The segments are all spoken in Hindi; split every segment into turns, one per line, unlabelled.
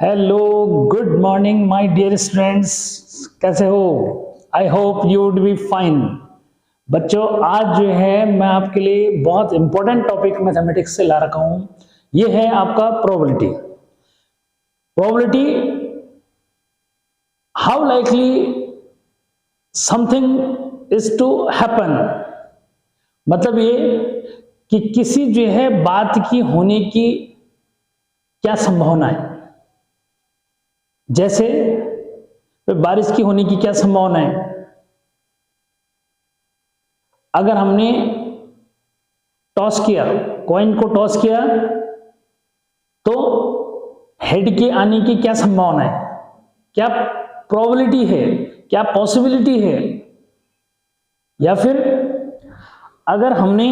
Hello, good morning my dear students. कैसे हो? I hope you would be fine. बच्चों, आज जो है मैं आपके लिए बहुत इंपॉर्टेंट टॉपिक मैथमेटिक्स से ला रखा हूं। ये है आपका probability. Probability, how likely something is to happen. मतलब ये कि किसी जो है बात की होने की क्या संभावना है। जैसे बारिश की होने की क्या संभावना है। अगर हमने टॉस किया, कॉइन को टॉस किया, तो हेड के आने की क्या संभावना है, क्या प्रोबेबिलिटी है, क्या पॉसिबिलिटी है। या फिर अगर हमने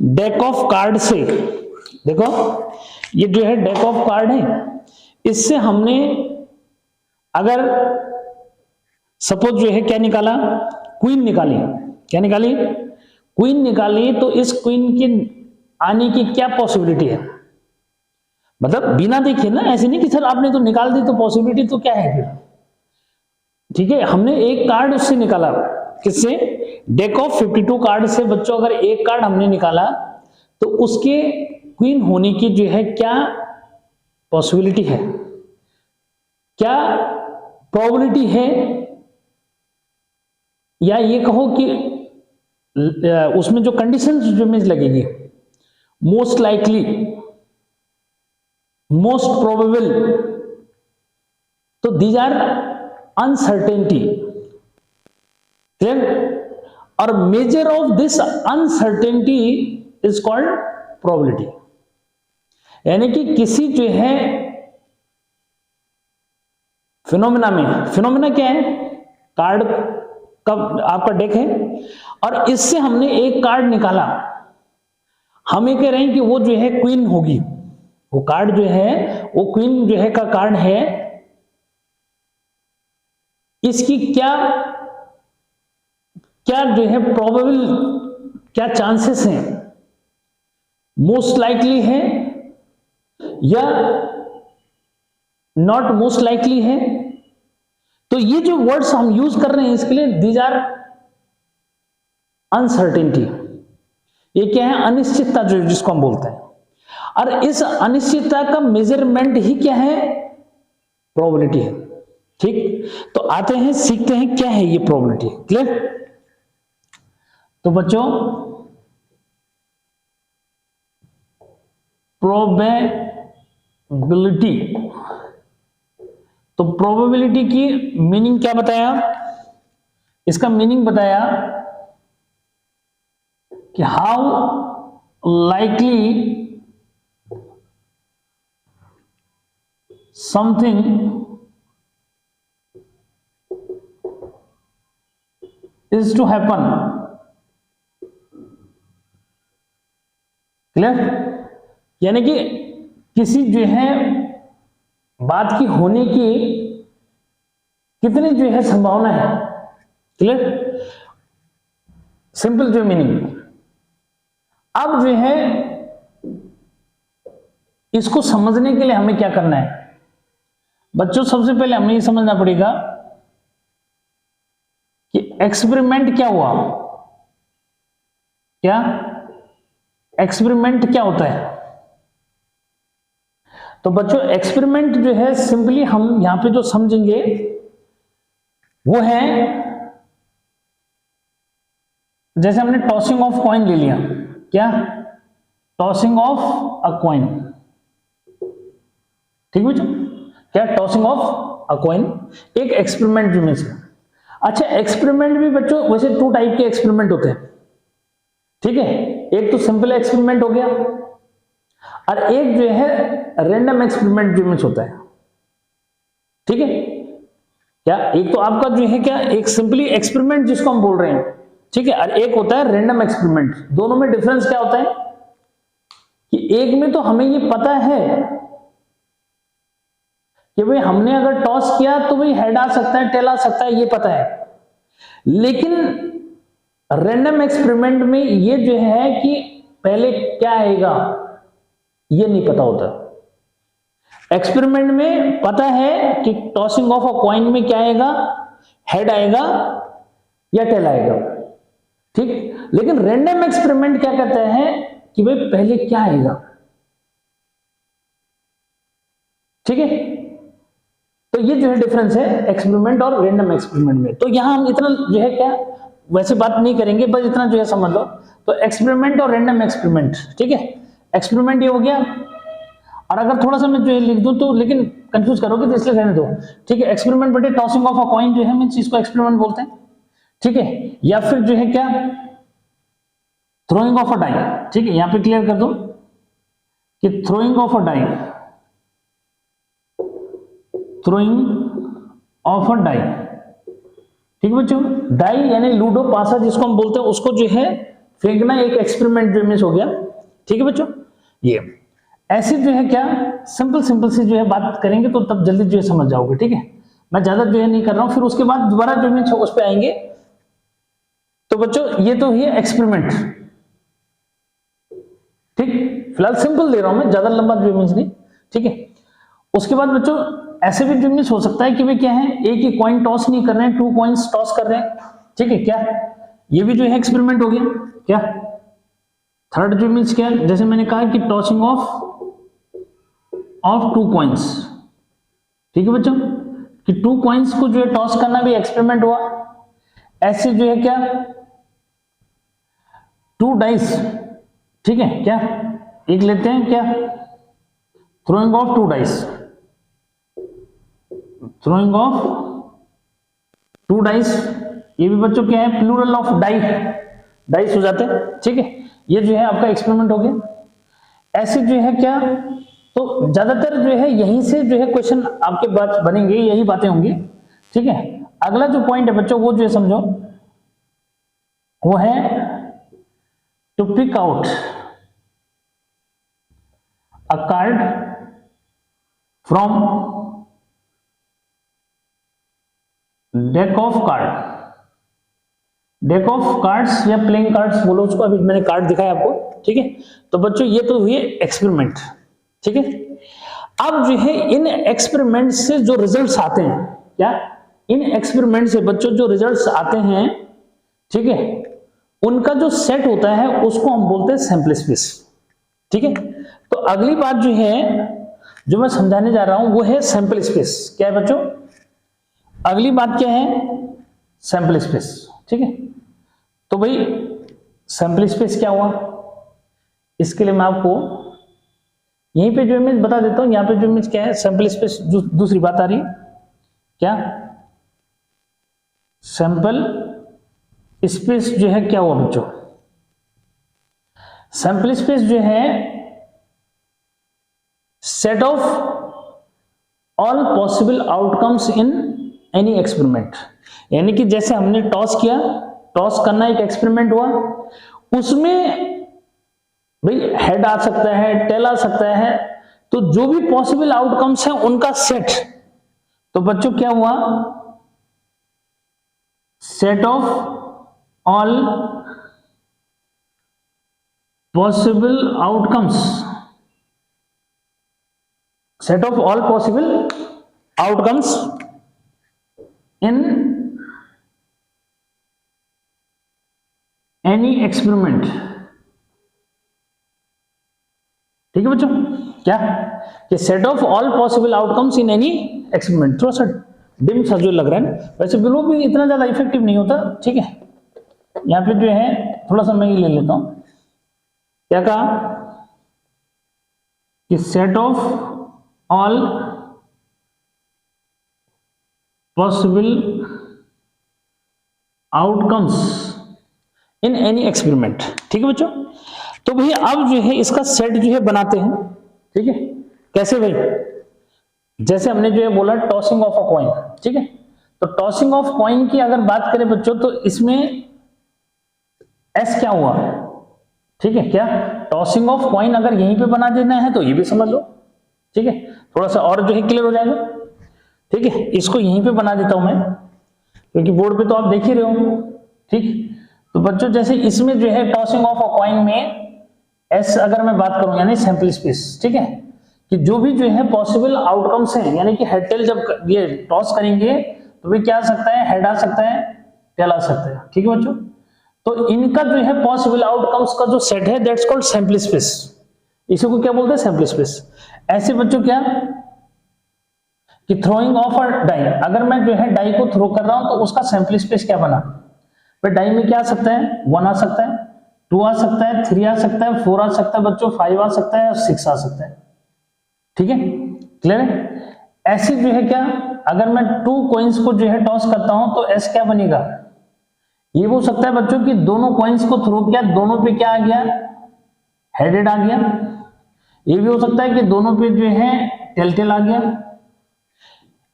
डेक ऑफ कार्ड से, देखो ये जो है डेक ऑफ कार्ड है, इससे हमने अगर सपोज जो है क्या निकाला, क्वीन निकाली। क्या निकाली? क्वीन निकाली। तो इस क्वीन के आने की क्या पॉसिबिलिटी है। मतलब बिना देखे ना, ऐसे नहीं कि सर आपने तो निकाल दी तो पॉसिबिलिटी तो क्या है फिर। ठीक है, हमने एक कार्ड उससे निकाला। किससे? डेक ऑफ 52 कार्ड से बच्चों अगर एक कार्ड हमने निकाला तो उसके क्वीन होने की जो है क्या पॉसिबिलिटी है, क्या प्रोबेबिलिटी है। या ये कहो कि उसमें जो कंडीशंस जो में लगेगी, मोस्ट लाइकली, मोस्ट प्रोबेबल, तो दीज आर अनसर्टेनिटी। और measure of this uncertainty is called probability. यानी कि किसी जो है फिनोमेना में, फिनोमेना क्या है, कार्ड का आपका डेक है और इससे हमने एक कार्ड निकाला। हम ये कह रहे हैं कि वो जो है क्वीन होगी, वो कार्ड जो है वो क्वीन जो है का कार्ड है। इसकी क्या क्या जो है प्रोबेबल, क्या चांसेस हैं, मोस्ट लाइकली है या नॉट मोस्ट लाइकली है। तो ये जो वर्ड्स हम यूज कर रहे हैं इसके लिए, दीज आर अनसर्टेनिटी। ये क्या है? अनिश्चितता, जो जिसको हम बोलते हैं। और इस अनिश्चितता का मेजरमेंट ही क्या है? प्रोबेबिलिटी है। ठीक, तो आते हैं, सीखते हैं क्या है ये प्रोबेबिलिटी। क्लियर? तो बच्चों, प्रोबेबिलिटी, तो प्रोबेबिलिटी की मीनिंग क्या बताया? इसका मीनिंग बताया कि how likely something is to happen. Clear? यानी कि किसी जो है बात की होने की कितनी जो है संभावना है। क्लियर? सिंपल जो मीनिंग। अब जो है इसको समझने के लिए हमें क्या करना है बच्चों? सबसे पहले हमें ये समझना पड़ेगा कि एक्सपेरिमेंट क्या हुआ। क्या एक्सपेरिमेंट क्या होता है? तो बच्चों, एक्सपेरिमेंट जो है सिंपली हम यहां पे जो समझेंगे वो है, जैसे हमने टॉसिंग ऑफ कॉइन ले लिया। क्या? Tossing of a coin. ठीक है, क्या? टॉसिंग ऑफ अ कॉइन एक एक्सपेरिमेंट में से। अच्छा, एक्सपेरिमेंट भी बच्चों वैसे 2 टाइप के एक्सपेरिमेंट होते हैं। ठीक है, एक तो सिंपल एक्सपेरिमेंट हो गया और एक जो है रैंडम एक्सपेरिमेंट जो में होता है। ठीक है, क्या? एक तो आपका जो है क्या, एक सिंपली एक्सपेरिमेंट जिसको हम बोल रहे हैं, ठीक है, और एक होता है रैंडम एक्सपेरिमेंट। दोनों में डिफरेंस क्या होता है कि एक में तो हमें ये पता है कि भाई हमने अगर टॉस किया तो भाई हेड आ सकता है, टेल आ सकता है, ये पता है। लेकिन रैंडम एक्सपेरिमेंट में ये जो है कि पहले क्या आएगा ये नहीं पता होता। एक्सपेरिमेंट में पता है कि टॉसिंग ऑफ अ कॉइन में क्या आएगा, हेड आएगा या टेल आएगा, ठीक। लेकिन रैंडम एक्सपेरिमेंट क्या कहता है कि भाई पहले क्या आएगा, ठीक है। तो ये जो है डिफरेंस है एक्सपेरिमेंट और रैंडम एक्सपेरिमेंट में। तो यहां हम इतना जो है क्या वैसे बात नहीं करेंगे, बस इतना जो है समझ लो। तो एक्सपेरिमेंट और रैंडम एक्सपेरिमेंट, ठीक है। एक्सपेरिमेंट ये हो गया, और अगर थोड़ा सा मैं जो है लिख दूं तो लेकिन कंफ्यूज करोगे तो इसलिए रहने दो, ठीक है। एक्सपेरिमेंट बटे टॉसिंग ऑफ अ कॉइन जो है मींस इसको एक्सपेरिमेंट बोलते हैं, ठीक है। या फिर जो है क्या थ्रोइंग ऑफ अ डाई, ठीक है। यहां पे क्लियर कर दो कि throwing of a die, throwing of a die, ठीक है बच्चों। डाई यानी लूडो पासा जिसको हम बोलते हैं, उसको जो है फेंकना एक एक्सपेरिमेंट जो मिस हो गया, ठीक है बच्चों। ये ऐसे जो है क्या सिंपल सिंपल सी जो है बात करेंगे तो तब जल्दी जो है समझ जाओगे, ठीक है। मैं ज्यादा जो है नहीं कर रहा हूं, फिर उसके बाद दोबारा जो है उस पे आएंगे। तो बच्चों ये तो है एक्सपेरिमेंट, ठीक। फिलहाल सिंपल दे रहा हूं मैं, ज्यादा लंबा जो मीन्स नहीं, ठीक है। उसके बाद बच्चों ऐसे भी जो मीन्स हो सकता है कि भाई क्या है एक ही कॉइन टॉस नहीं कर रहे हैं, 2 कॉइन्स टॉस कर रहे हैं, ठीक है। क्या ये भी जो है एक्सपेरिमेंट हो गया क्या। थर्ड जो मीन्स क्या, जैसे मैंने कहा कि टॉसिंग ऑफ 2 कॉइन्स, ठीक है बच्चों, कि 2 कॉइन्स को जो है टॉस करना भी एक्सपेरिमेंट हुआ। ऐसे जो है क्या 2 डाइस, ठीक है। क्या एक लेते हैं क्या throwing of 2 dice, throwing of 2 dice, ये भी बच्चों क्या है प्लूरल ऑफ डाई, डाइस हो जाते हैं, ठीक है। ये जो है आपका एक्सपेरिमेंट हो गया। ऐसे जो है क्या तो ज्यादातर जो है यहीं से जो है क्वेश्चन आपके बात बनेंगे, यही बातें होंगी, ठीक है। अगला जो पॉइंट है बच्चों वो जो है समझो, वो है to pick out a card from deck of card, deck of cards या प्लेइंग कार्ड्स बोलो उसको, अभी मैंने कार्ड दिखाया आपको, ठीक है। तो बच्चों ये तो हुई एक्सपेरिमेंट, ठीक है। अब जो है इन एक्सपेरिमेंट से जो रिजल्ट्स आते हैं, क्या इन एक्सपेरिमेंट से बच्चों जो रिजल्ट्स आते हैं, ठीक है, उनका जो सेट होता है उसको हम बोलते हैं सैंपल स्पेस, ठीक है। तो अगली बात जो है जो मैं समझाने जा रहा हूं वो है सैंपल स्पेस। क्या है बच्चों अगली बात क्या है सैंपल स्पेस, ठीक है। तो भाई सैंपल स्पेस क्या हुआ, इसके लिए मैं आपको यहीं पे जो इमेज बता देता हूं। यहां पे जो इमेज क्या है सैंपल स्पेस, जो दूसरी बात आ रही है क्या सैंपल स्पेस जो है क्या हुआ बच्चों, सैंपल स्पेस जो है set of all possible outcomes in any experiment. यानी कि जैसे हमने टॉस किया, टॉस करना एक एक्सपेरिमेंट हुआ, उसमें भाई हेड आ सकता है, टेल आ सकता है, तो जो भी पॉसिबल आउटकम्स हैं उनका सेट। तो बच्चों क्या हुआ set of all possible outcomes, set of all possible outcomes in any experiment, ठीक है बच्चों। क्या कि set of all possible outcomes in any experiment. थोड़ा सा डिम सा जो लग रहा है, वैसे बिलो भी इतना ज्यादा इफेक्टिव नहीं होता, ठीक है। यहां पे जो है थोड़ा सा मैं ये ले लेता हूं, क्या कहा कि set of all possible outcomes in any experiment, ठीक है बच्चों। तो भैया अब जो है इसका सेट जो है बनाते हैं, ठीक है। कैसे भाई, जैसे हमने जो है बोला टॉसिंग ऑफ अ कॉइन, ठीक है। तो टॉसिंग ऑफ कॉइन की अगर बात करें बच्चों तो इसमें एस क्या हुआ, ठीक है। क्या टॉसिंग ऑफ कॉइन अगर यहीं पे बना देना है तो ये भी समझ लो, ठीक है। थोड़ा सा और जो है क्लियर हो जाएगा, ठीक है। इसको यहीं पे बना देता हूं मैं, क्योंकि बोर्ड पे तो आप देख ही रहे हो, ठीक। तो बच्चों जैसे इसमें जो है टॉसिंग ऑफ अ कॉइन में एस अगर मैं बात करूं यानी सैंपल स्पेस, ठीक है। कि जो भी जो है पॉसिबल आउटकम्स हैं, यानी कि हेड टेल जब ये टॉस करेंगे तो भी क्या आ सकता है, हेड आ सकता है, टेल आ सकता है। ठीक है बच्चों, तो इनका जो है पॉसिबल आउटकम्स का जो सेट है दैट्स कॉल्ड सैंपल स्पेस। इसी को क्या बोलते हैं, सैंपल स्पेस। ऐसे बच्चों क्या कि थ्रोइंग ऑफ अ डाई, अगर मैं जो है डाई को थ्रो कर रहा हूं तो उसका सैंपल स्पेस क्या बना, फिर डाई में क्या आ सकता है, 1 आ सकता है, 2 आ सकता है, 3 आ सकता है, 4 आ सकता है बच्चों, 5 आ सकता है और 6 आ सकता है। ठीक है, क्लियर है। ऐसी जो है क्या, अगर मैं 2 कॉइन्स को जो है टॉस करता हूं तो एस क्या बनेगा, ये हो सकता है बच्चों कि दोनों कॉइन्स को थ्रो किया, दोनों पे क्या आ गया, हेडेड आ गया। ये भी हो सकता है कि दोनों पे जो है टेल टेल आ गया।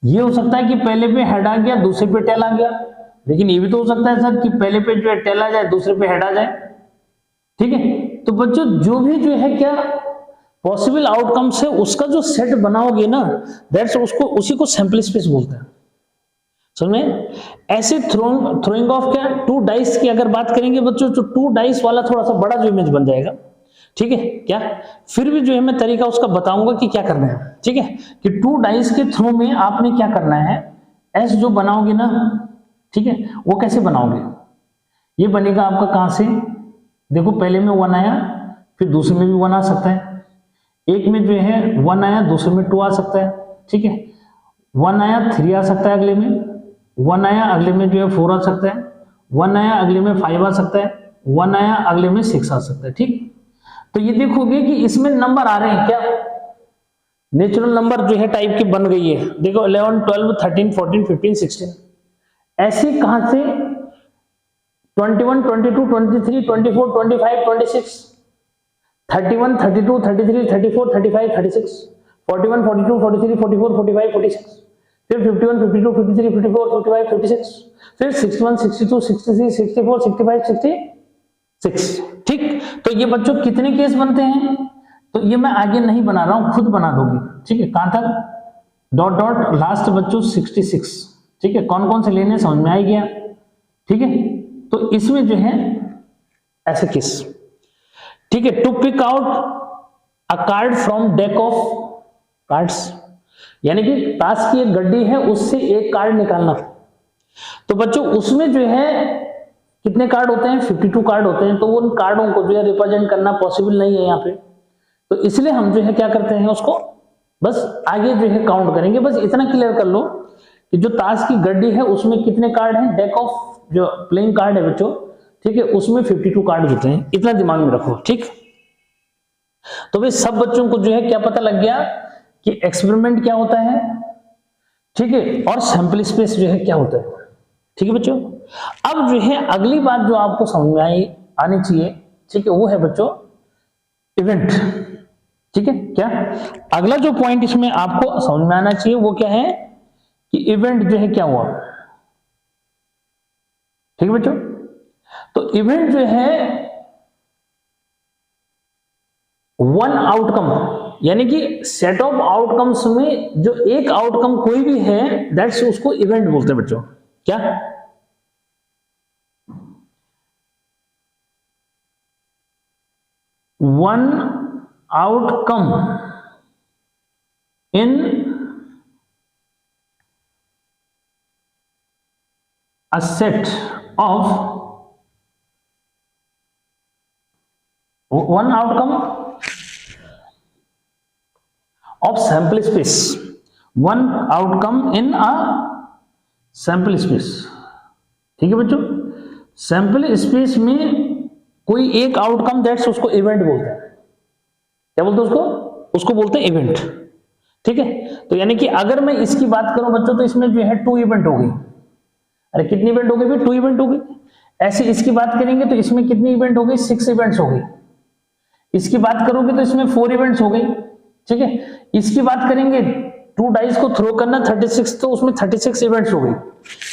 ये हो सकता है कि पहले पे हेड आ गया, दूसरे पे टेल आ गया। लेकिन ये भी तो हो सकता है सर कि पहले पे जो है टेल आ जाए, दूसरे पे हेड आ जाए। ठीक है, तो बच्चों जो भी जो है क्या पॉसिबल आउटकम्स है उसका जो सेट बनाओगे ना, दैट्स उसको उसी को सैंपल स्पेस बोलते हैं। समझ में। ऐसे थ्रोइंग ऑफ क्या 2 डाइस की अगर बात करेंगे बच्चों, तो 2 डाइस वाला थोड़ा सा बड़ा जो इमेज बन जाएगा। ठीक है क्या, फिर भी जो है मैं तरीका उसका बताऊंगा कि क्या करना है। ठीक है, कि 2 डाइस के थ्रू में आपने क्या करना है, एस जो बनाओगे ना, ठीक है, वो कैसे बनाओगे, ये बनेगा आपका कहां से, देखो पहले में 1 आया, फिर दूसरे में भी 1 आ सकता है, एक में जो है 1 आया, दूसरे में 2 आ सकता है। ठीक है, 1 आया 3 आ सकता है, अगले में 1 आया, अगले में जो है 4 आ सकता है, 1 आया, अगले में 5 आ सकता है, 1 आया, अगले में 6 आ सकता है। ठीक, तो ये देखोगे कि इसमें नंबर आ रहे हैं क्या, नेचुरल नंबर जो है टाइप की बन गई है। देखो 11 12 13 14 15 16, ऐसे कहां से 21 22 23 24 25 26 31 32 33 34 35 36 41 42 43 44 45 46, फिर 51 52 53 54 55 56, फिर 61 62 63 64 65 66। ठीक, तो ये बच्चों कितने केस बनते हैं, तो ये मैं आगे नहीं बना रहा हूं, खुद बना दोगे। ठीक है, कहां तक, डॉट डॉट लास्ट बच्चों 66। ठीक है, कौन कौन से लेने समझ में आ गया। ठीक है, तो इसमें जो है ऐसे केस। ठीक है, to pick out a card from deck of cards, यानी कि ताश की एक गड्डी है उससे एक कार्ड निकालना। तो बच्चों उसमें जो है कितने कार्ड होते हैं, 52 कार्ड होते हैं, तो उन कार्डों को जो है रिप्रेजेंट करना पॉसिबल नहीं है यहाँ पे, तो इसलिए हम जो है क्या करते हैं उसको बस आगे जो है काउंट करेंगे। बस इतना क्लियर कर लो कि जो ताश की गड्डी है उसमें कितने कार्ड हैं, डेक ऑफ जो प्लेइंग कार्ड है बच्चों, ठीक है, उसमें 52 कार्ड होते हैं, इतना दिमाग में रखो। ठीक, तो भाई सब बच्चों को जो है क्या पता लग गया कि एक्सपेरिमेंट क्या होता है, ठीक है, और सैंपल स्पेस जो है क्या होता है। ठीक है बच्चों, अब जो है अगली बात जो आपको समझ में आनी चाहिए, ठीक है, वो है बच्चों इवेंट। ठीक है, क्या अगला जो पॉइंट इसमें आपको समझ में आना चाहिए वो क्या है कि इवेंट जो है क्या हुआ। ठीक है बच्चों, तो इवेंट जो है वन आउटकम, यानी कि सेट ऑफ आउटकम्स में जो एक आउटकम कोई भी है दैट्स उसको इवेंट बोलते हैं बच्चों। क्या one outcome in a set of one outcome of sample space, one outcome in a sample space। ठीक है बच्चों, सैंपल स्पेस में कोई एक आउटकम दैट्स उसको इवेंट बोलते हैं। क्या बोलते हैं उसको, उसको बोलते हैं इवेंट। ठीक है, तो यानी कि अगर मैं इसकी बात करूं बच्चों तो इसमें जो है 2 इवेंट हो गई। अरे कितनी इवेंट हो गई भाई, 2 इवेंट हो गई। ऐसे इसकी बात करेंगे तो इसमें कितनी इवेंट हो गई, 6 इवेंट्स हो गई। इसकी बात करोगे तो इसमें 4 इवेंट्स हो गई। ठीक है, इसकी बात करेंगे 2 डाइस को थ्रो करना 36, तो उसमें 36 इवेंट्स हो गई।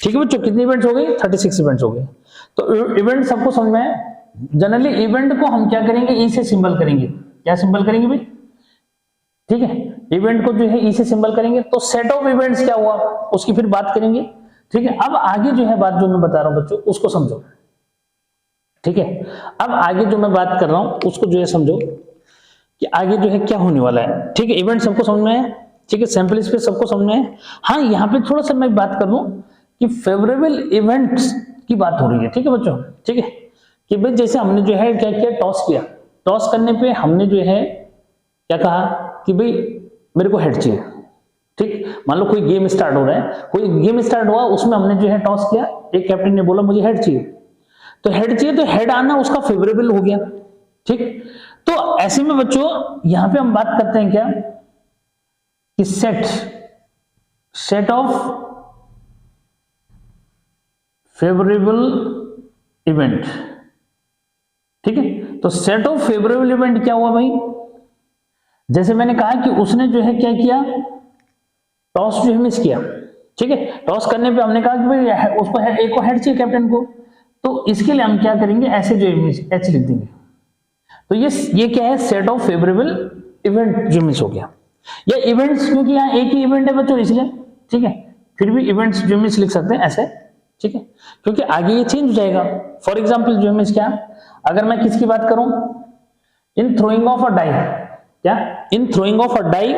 ठीक है बच्चों, कितनी इवेंट्स हो गई, 36 इवेंट्स हो गई। तो इवेंट सबको समझ में है। जनरली इवेंट को हम क्या करेंगे, ई से सिंबल करेंगे। क्या सिंबल करेंगे भाई, ठीक है, इवेंट को जो है ई से सिंबल करेंगे। तो सेट ऑफ इवेंट्स क्या हुआ उसकी फिर बात करेंगे। ठीक है, अब आगे जो है बात जो मैं बता रहा हूं बच्चों उसको समझो। ठीक है, अब आगे जो मैं बात कर रहा हूं उसको जो है समझो कि आगे जो है क्या होने वाला है। ठीक है, इवेंट सबको समझ में है, ठीक है, सैंपल स्पेस सबको समझ में है। हाँ, यहाँ पे थोड़ा सा मैं बात कर दूं कि फेवरेबल इवेंट्स की बात हो रही है। ठीक है बच्चों, ठीक है, कि भाई जैसे हमने जो है क्या किया, टॉस किया, टॉस करने पे हमने जो है क्या कहा कि भाई मेरे को हेड चाहिए। ठीक, मान लो कोई गेम स्टार्ट हो रहा है, कोई गेम स्टार्ट हुआ, उसमें हमने जो है टॉस किया, एक कैप्टन ने बोला मुझे हेड चाहिए, तो हेड चाहिए, तो हेड आना उसका फेवरेबल हो गया। ठीक, तो ऐसे में बच्चों यहां पे हम बात करते हैं क्या कि सेट ऑफ फेवरेबल इवेंट। ठीक है, तो सेट ऑफ फेवरेबल इवेंट क्या हुआ भाई, जैसे मैंने कहा कि उसने जो है क्या किया, टॉस जो है मिस किया। ठीक है, टॉस करने पे हमने कहा कि भाई उसको एक को हेड चाहिए कैप्टन को, तो इसके लिए हम क्या करेंगे, ऐसे जो एच लिख देंगे। तो ये क्या है, सेट ऑफ फेवरेबल इवेंट जो मिस हो गया, या इवेंट्स, क्योंकि यहाँ एक ही इवेंट है बच्चों इसलिए। ठीक है, फिर भी इवेंट्स जो मिस लिख सकते हैं ऐसे। ठीक है, क्योंकि आगे ये चेंज हो जाएगा। फॉर एग्जाम्पल जो मिस क्या, अगर मैं किसकी बात करूं, in throwing of a die, क्या in throwing of a die.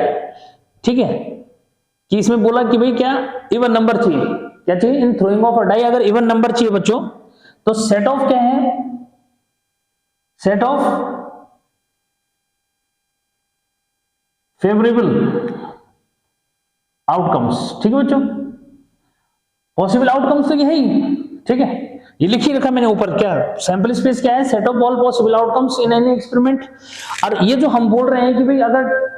ठीक है, कि इसमें बोला कि भाई क्या इवन नंबर चाहिए, क्या चाहिए, in throwing of a die अगर इवन नंबर चाहिए बच्चों, तो सेट ऑफ क्या है, सेट ऑफ फेवरेबल आउटकम्स। ठीक है बच्चों, पॉसिबल आउटकम्स तो ये है ही। ठीक है, ये लिख ही रखा मैंने ऊपर, क्या सैंपल स्पेस क्या है, set of all possible outcomes in any experiment. और ये जो हम बोल रहे हैं कि भाई अगर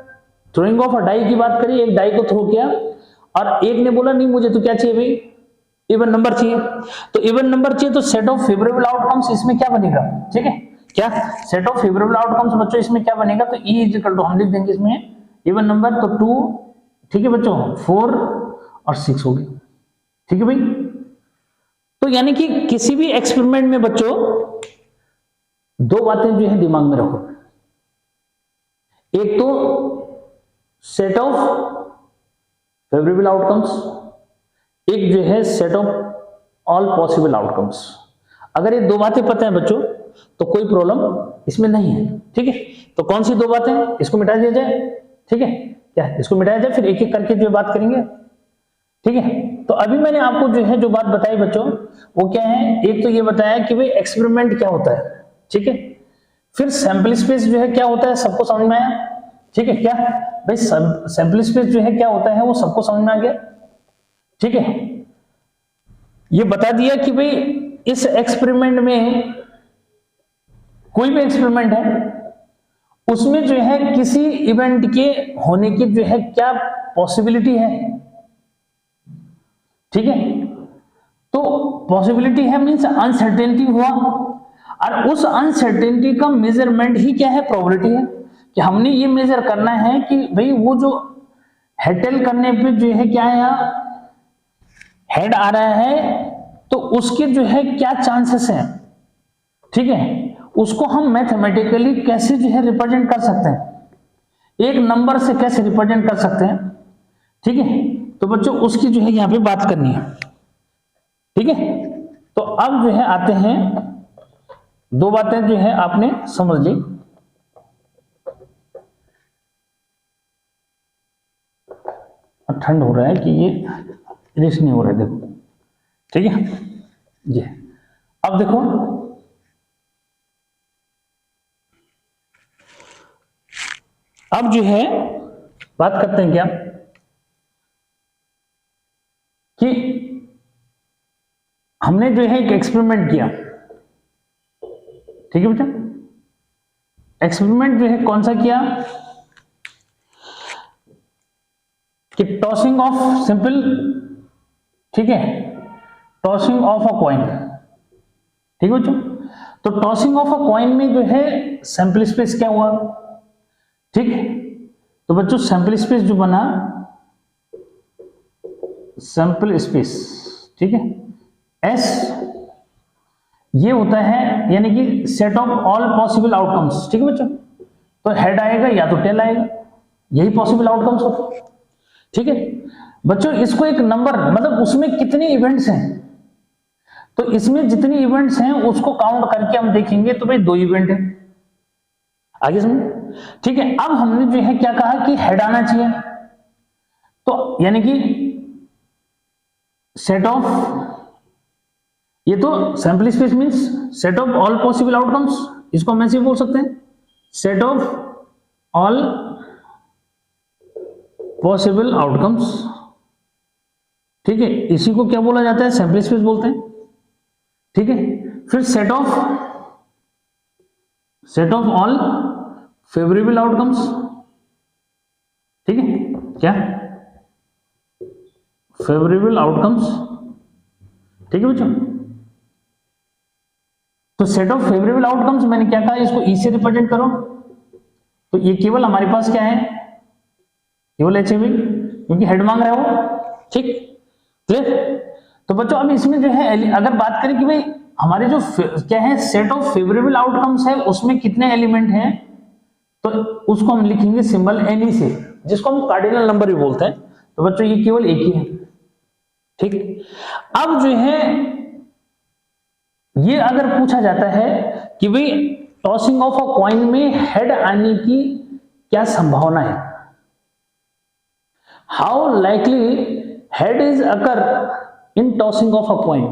थ्रोइंग ऑफ अ डाई की बात करिए, एक डाई को थ्रो किया और एक ने बोला नहीं मुझे तो क्या चाहिए भाई, इवन नंबर चाहिए, तो इवन नंबर चाहिए, तो सेट ऑफ फेवरेबल आउटकम्स इसमें क्या बनेगा। ठीक है, क्या सेट ऑफ फेवरेबल आउटकम्स बच्चों इसमें क्या बनेगा, तो ई इज इक्वल टू हम लिख देंगे इसमें इवन नंबर, तो 2, ठीक है बच्चों, 4 और 6 हो गए। ठीक है भाई, तो यानी कि किसी भी एक्सपेरिमेंट में बच्चों दो बातें जो है दिमाग में रखो, एक तो सेट ऑफ फेवरेबल आउटकम्स, एक जो है set of all possible outcomes. अगर ये दो बातें पता है बच्चों तो कोई प्रॉब्लम इसमें नहीं है। ठीक है, तो कौन सी दो बातें, इसको मिटा दिया जाए। ठीक है, क्या इसको मिटाया जाए, फिर एक एक करके जो बात करेंगे। ठीक है, तो अभी मैंने आपको जो है जो बात बताई बच्चों वो क्या है, एक तो ये बताया कि भाई एक्सपेरिमेंट क्या होता है। ठीक है, फिर सैंपल स्पेस जो है क्या होता है सबको समझ में आया। ठीक है, क्या भाई सैंपल स्पेस जो है क्या होता है वो सबको समझ में आ गया। ठीक है, ये बता दिया कि भाई इस एक्सपेरिमेंट में, कोई भी एक्सपेरिमेंट है उसमें जो है किसी इवेंट के होने की जो है क्या पॉसिबिलिटी है। ठीक है, तो पॉसिबिलिटी है मींस अनसर्टेनिटी हुआ, और उस अनसर्टेनिटी का मेजरमेंट ही क्या है, प्रोबेबिलिटी है। कि हमने ये मेजर करना है कि भाई वो जो हेटेल करने पे जो है क्या है, यहाँ हेड आ रहा है, तो उसके जो है क्या चांसेस हैं। ठीक है, उसको हम मैथमेटिकली कैसे जो है रिप्रेजेंट कर सकते हैं, एक नंबर से कैसे रिप्रेजेंट कर सकते हैं। ठीक है, तो बच्चों उसकी जो है यहां पे बात करनी है। ठीक है, तो अब जो है आते हैं, दो बातें जो है आपने समझ ली। ठंड हो रहा है कि ये रेस नहीं हो रहा है, देखो। ठीक है जी, अब देखो अब जो है बात करते हैं क्या कि हमने जो है एक एक्सपेरिमेंट किया। ठीक है बेटा, एक्सपेरिमेंट जो है कौन सा किया कि टॉसिंग ऑफ सिंपल, ठीक है, टॉसिंग ऑफ अ कॉइन। ठीक है बच्चों, तो टॉसिंग ऑफ अ कॉइन में जो है सैंपल स्पेस क्या हुआ। ठीक, तो बच्चों सैंपल स्पेस जो बना, सैंपल स्पेस, ठीक है, एस ये होता है यानी कि set of all possible outcomes. ठीक है बच्चों, तो हेड आएगा या तो टेल आएगा, यही पॉसिबल आउटकम्स होते हैं। ठीक है बच्चों, इसको एक नंबर मतलब उसमें कितने इवेंट्स हैं, तो इसमें जितनी इवेंट्स हैं उसको काउंट करके हम देखेंगे तो भाई 2 इवेंट है। आगे समझ, ठीक है, अब हमने जो है क्या कहा कि हेड आना चाहिए, तो यानी कि सेट ऑफ, ये तो sample space means set of all possible outcomes, इसको हम ऐसे बोल सकते हैं, set of all possible outcomes. ठीक है, इसी को क्या बोला जाता है, सैंपल स्पेस बोलते हैं। ठीक है, फिर set of all favourable outcomes. ठीक है, क्या फेवरेबल आउटकम्स। ठीक है बच्चों, तो सेट ऑफ फेवरेबल आउटकम्स मैंने क्या कहा, इसको ई से रिप्रेजेंट करो, तो ये केवल हमारे पास क्या है, केवल अचीविंग, क्योंकि हेड मांग रहे हो। ठीक, क्लियर। तो बच्चों अब इसमें जो है अगर बात करें कि भाई हमारे जो क्या है सेट ऑफ फेवरेबल आउटकम्स है उसमें कितने एलिमेंट हैं, तो उसको हम लिखेंगे सिंबल एनी से, जिसको हम कार्डिनल नंबर भी बोलते हैं। तो बच्चों ये केवल एक ही है। ठीक, अब जो है ये अगर पूछा जाता है कि भाई टॉसिंग ऑफ अ कॉइन में हेड आने की क्या संभावना है, how likely head is occur in tossing of a coin,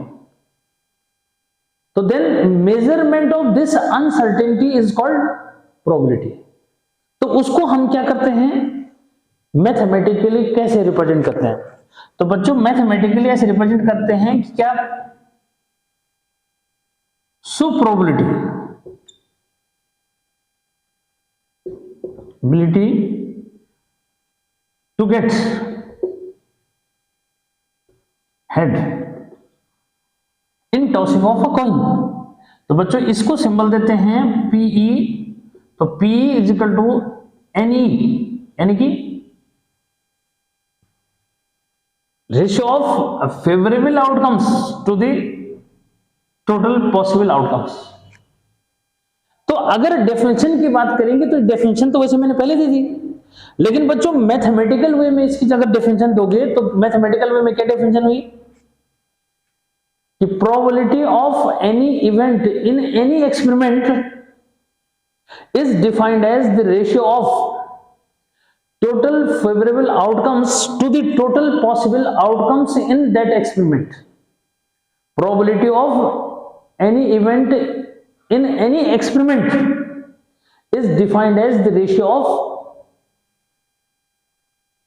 तो then measurement of this uncertainty is called probability. तो उसको हम क्या करते हैं, मैथमेटिकली कैसे रिप्रेजेंट करते हैं, तो बच्चों मैथमेटिकली ऐसे रिप्रेजेंट करते हैं कि क्या, probability ability to get head in tossing of a coin। तो बच्चों इसको सिंबल देते हैं PE, तो P is equal to NE, यानी कि ratio of favourable outcomes to the total possible outcomes. तो अगर डेफिनेशन की बात करेंगे तो डेफिनेशन तो वैसे मैंने पहले दे दी, लेकिन बच्चों मैथमेटिकल वे में इसकी अगर डेफिनेशन दोगे तो मैथमेटिकल वे में क्या डेफिनेशन हुई कि probability of any event in any experiment is defined as the ratio of total favourable outcomes to the total possible outcomes in that experiment. Probability of any event in any experiment is defined as the ratio of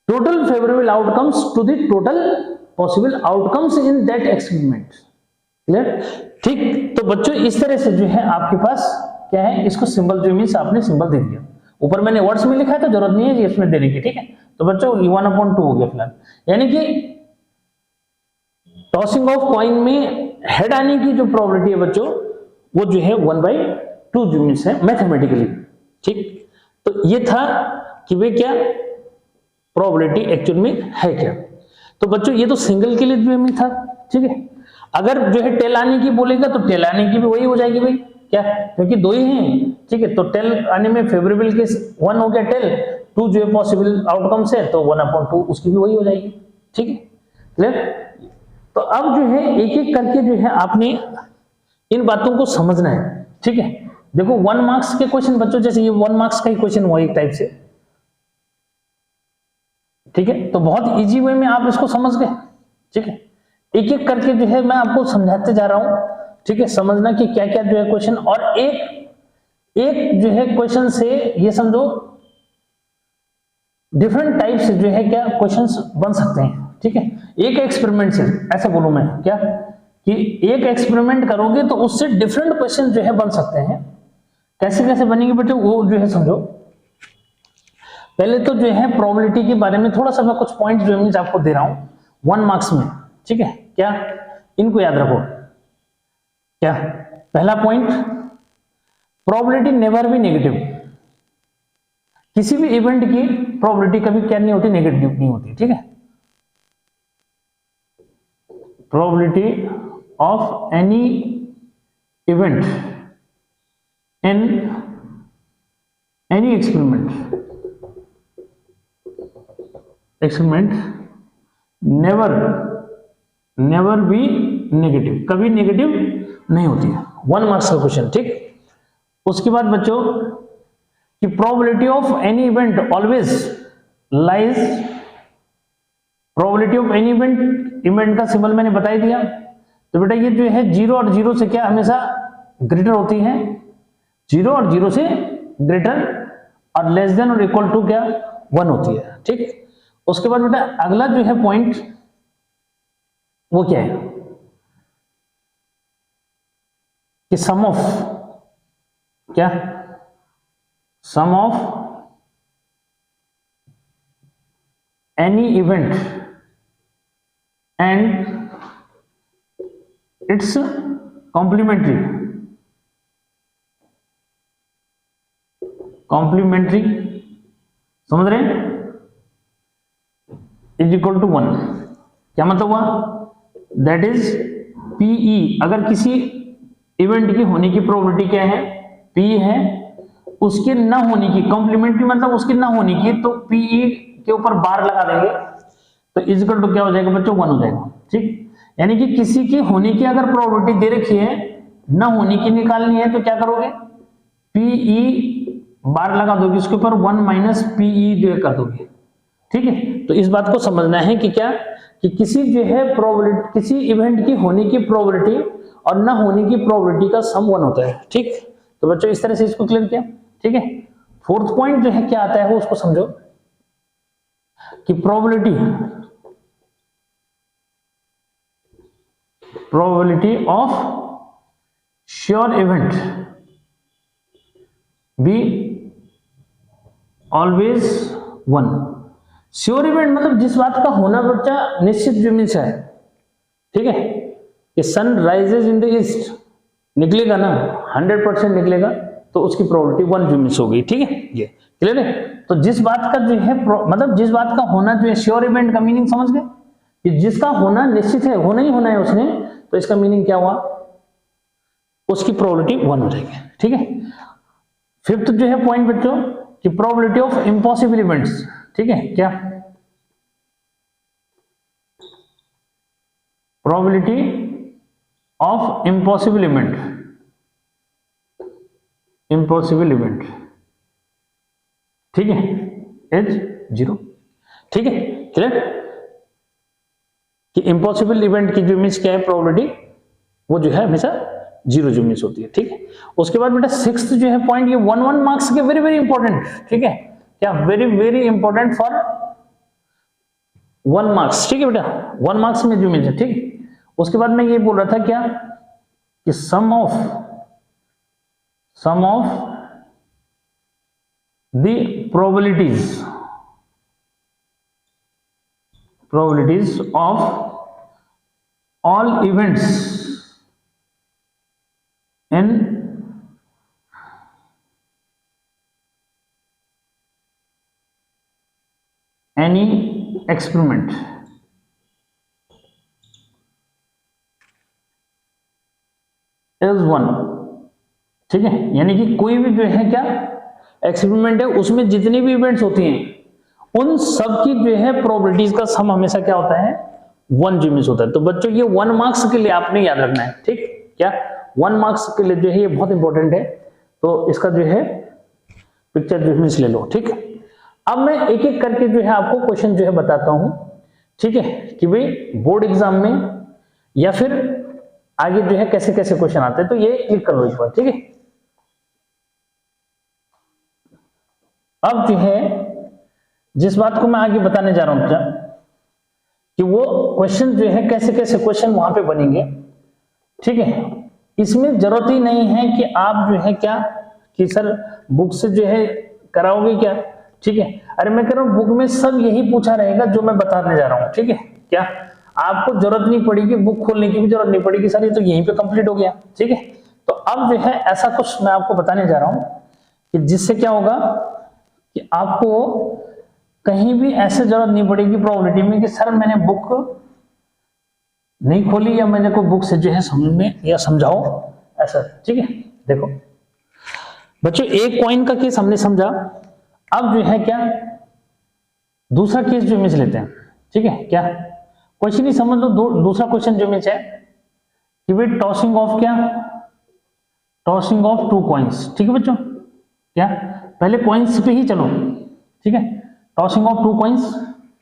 total favorable outcomes to the total possible outcomes in that experiment। Clear? ठीक, तो बच्चों इस तरह से जो है आपके पास क्या है, इसको सिंबल जो मीन्स आपने सिंबल दे दिया, ऊपर मैंने वर्ड्स में लिखा है तो जरूरत नहीं है इसमें देने की। ठीक है, तो बच्चों 1/2 हो गया फिलहाल, यानी कि टॉसिंग ऑफ कॉइन में हेड आने की जो प्रोबेबिलिटी है बच्चों वो जो है 1/2 जो मीन्स है मैथमेटिकली। ठीक, तो ये था कि वे क्या प्रोबेबिलिटी एक्चुअल में है क्या। तो बच्चों ये तो सिंगल के लिए जो में था। ठीक है, अगर जो है टेल आने की बोलेगा तो टेल आने की भी वही हो जाएगी भाई, क्या, क्योंकि दो ही हैं। ठीक है, तो टेल आने में फेवरेबल के 1 हो गया टेल, 2 जो है पॉसिबल आउटकम्स है तो 1/2 उसकी भी वही हो जाएगी। ठीक है, क्लियर। तो अब जो है एक एक करके जो है आपने इन बातों को समझना है। ठीक है, देखो 1 मार्क्स के क्वेश्चन बच्चों, जैसे ये 1 मार्क्स का ही क्वेश्चन हुआ एक टाइप से। ठीक है, तो बहुत इजी वे में आप इसको समझ गए। ठीक है, एक एक करके जो है मैं आपको समझाते जा रहा हूं। ठीक है, समझना कि क्या क्या जो है क्वेश्चन, और एक जो है क्वेश्चन से ये समझो डिफरेंट टाइप से जो है क्या क्वेश्चंस बन सकते हैं। ठीक है, एक एक्सपेरिमेंट से, ऐसा बोलूं मैं क्या कि एक एक्सपेरिमेंट करोगे तो उससे डिफरेंट क्वेश्चन जो है बन सकते हैं। कैसे कैसे बनेंगे बेटे वो जो है समझो। पहले तो जो है प्रोबेबिलिटी के बारे में थोड़ा सा मैं कुछ पॉइंट जो है आपको दे रहा हूं 1 मार्क्स में। ठीक है, क्या, इनको याद रखो। क्या पहला point, probability never be negative. किसी भी इवेंट की प्रोबेबिलिटी कभी क्या नहीं होती, नेगेटिव नहीं होती। ठीक है, probability of any event in any experiment never be negative, कभी नेगेटिव नहीं होती है। 1 मार्क्स का क्वेश्चन। ठीक, उसके बाद बच्चों कि कि probability of any event always lies, probability of any event, event का सिंबल मैंने बता ही दिया। तो बेटा ये जो है 0 और 0 से क्या हमेशा ग्रेटर होती है, 0 और 0 से ग्रेटर, और लेस देन और इक्वल टू क्या 1 होती है। ठीक, उसके बाद बेटा अगला जो है पॉइंट वो क्या है कि सम ऑफ क्या, sum of any event and its complementary, complementary समझ रहे हैं, इज इक्वल टू 1। क्या मतलब हुआ, दैट इज पीई, अगर किसी इवेंट की होने की प्रोबेबिलिटी क्या है, पी है, उसके ना होने की, कॉम्प्लीमेंट्री मतलब उसके ना होने की, तो पीई के ऊपर बार लगा देंगे तो इज इक्वल टू क्या हो जाएगा बच्चों 1 हो जाएगा। ठीक, यानी कि किसी की होने की अगर प्रोबेबिलिटी दे रखी है, ना होने की निकालनी है, तो क्या करोगे, पीई बार लगा दोगे उसके ऊपर, 1 माइनस पीई जो है कर दोगे। ठीक है, तो इस बात को समझना है कि क्या, कि किसी जो है प्रोबेबिलिटी, किसी इवेंट की होने की प्रोबेबिलिटी और ना होने की प्रोबेबिलिटी का सम 1 होता है। ठीक, तो बच्चों इस तरह से इसको क्लियर किया। ठीक है, फोर्थ पॉइंट जो है क्या आता है वो उसको समझो कि probability of sure event be always 1। Sure event मतलब जिस बात का होना बच्चा निश्चित जिम्मे से है। ठीक है, कि sun rises in the east निकलेगा ना, 100% निकलेगा, तो उसकी प्रोबेबिलिटी 1 जो मिस हो गई। ठीक है, ये क्लियर है। तो जिस बात का जो है मतलब जिस बात का होना जो है, श्योर इवेंट का मीनिंग समझ गए कि जिसका होना निश्चित है, होना ही होना है उसने, तो इसका मीनिंग क्या हुआ, उसकी प्रोबेबिलिटी 1 हो जाएगी। ठीक है, फिफ्थ जो है पॉइंट बच्चों कि प्रोबेबिलिटी ऑफ इम्पॉसिबल इवेंट्स। ठीक है, क्या probability of impossible event, impossible event, ठीक है, एज 0। ठीक है, क्लियर कि इम्पॉसिबल इवेंट की जो मिस क्या है प्रोबेबिलिटी, वो जो है हमेशा 0 जो मिस होती है। ठीक है, उसके बाद बेटा सिक्स्थ जो है पॉइंट, ये 1 मार्क्स के वेरी वेरी इंपॉर्टेंट। ठीक है, क्या very very important for 1 marks. ठीक है बेटा, 1 मार्क्स में जो मिस है। ठीक, उसके बाद मैं ये बोल रहा था क्या कि sum of the probabilities of all events in any experiment is 1। ठीक है, यानी कि कोई भी जो है क्या एक्सपेरिमेंट है, उसमें जितनी भी इवेंट्स होती हैं उन सब की जो है प्रोबेबिलिटीज का सम हमेशा क्या होता है 1 जो मिस होता है। तो बच्चों ये 1 मार्क्स के लिए आपने याद रखना है। ठीक, क्या 1 मार्क्स के लिए जो है ये बहुत इंपॉर्टेंट है, तो इसका जो है पिक्चर जो मिस ले लो। ठीक, अब मैं एक एक करके जो है आपको क्वेश्चन जो है बताता हूं। ठीक है, कि भाई बोर्ड एग्जाम में या फिर आगे जो है कैसे कैसे क्वेश्चन आते हैं, तो ये क्लिक कर लो इस बार। ठीक है, अब जो है जिस बात को मैं आगे बताने जा रहा हूं बच्चा कि वो क्वेश्चन जो है कैसे कैसे क्वेश्चन वहां पे बनेंगे। ठीक है, इसमें जरूरत ही नहीं है कि आप जो है क्या कि सर बुक से जो है कराओगे क्या। ठीक है, अरे मैं कह रहा हूं बुक में सब यही पूछा रहेगा जो मैं बताने जा रहा हूं। ठीक है, क्या आपको जरूरत नहीं पड़ेगी, बुक खोलने की भी जरूरत नहीं पड़ेगी, सर ये तो यहीं पे कंप्लीट हो गया। ठीक है, तो अब जो है ऐसा कुछ मैं आपको बताने जा रहा हूं कि जिससे क्या होगा कि आपको कहीं भी ऐसे जरूरत नहीं पड़ेगी प्रोबेबिलिटी में कि सर मैंने बुक नहीं खोली या मैंने कोई बुक से जो है समझ में या समझाओ ऐसा। ठीक है, देखो बच्चों एक कॉइन का केस हमने समझा, अब जो है क्या दूसरा केस जो मिस लेते हैं। ठीक है, क्या क्वेश्चन ही समझ लो। दूसरा क्वेश्चन जो मिस है कि भाई टॉसिंग ऑफ क्या, टॉसिंग ऑफ 2 कॉइन्स। ठीक है बच्चों, क्या पहले कॉइन्स पे ही चलो, ठीक है, टॉसिंग ऑफ 2 कॉइन्स,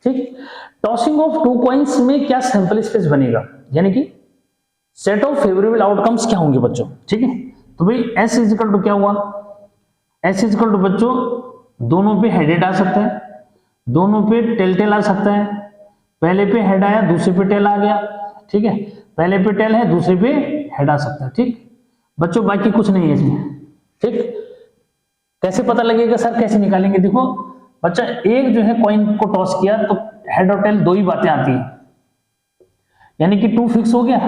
ठीक, टॉसिंग ऑफ 2 कॉइन्स में क्या सैंपल स्पेस बनेगा, यानी कि सेट ऑफ फेवरेबल आउटकम्स क्या होंगे बच्चों, ठीक है। तो भाई S इजिकल टू क्या हुआ, S इजिकल टू बच्चों दोनों पे हेडेड आ सकता है, दोनों पे टेल आ सकता है, पहले पे हेड आया दूसरे पे टेल आ गया, ठीक है, पहले पे टेल है दूसरे पे हेड आ सकता है, ठीक बच्चों, बाकी कुछ नहीं है इसमें, ठीक। कैसे पता लगेगा सर, कैसे निकालेंगे, देखो बच्चा एक जो है कॉइन को टॉस किया तो हेड और टेल 2 ही बातें आती है, यानी कि 2 फिक्स हो गया।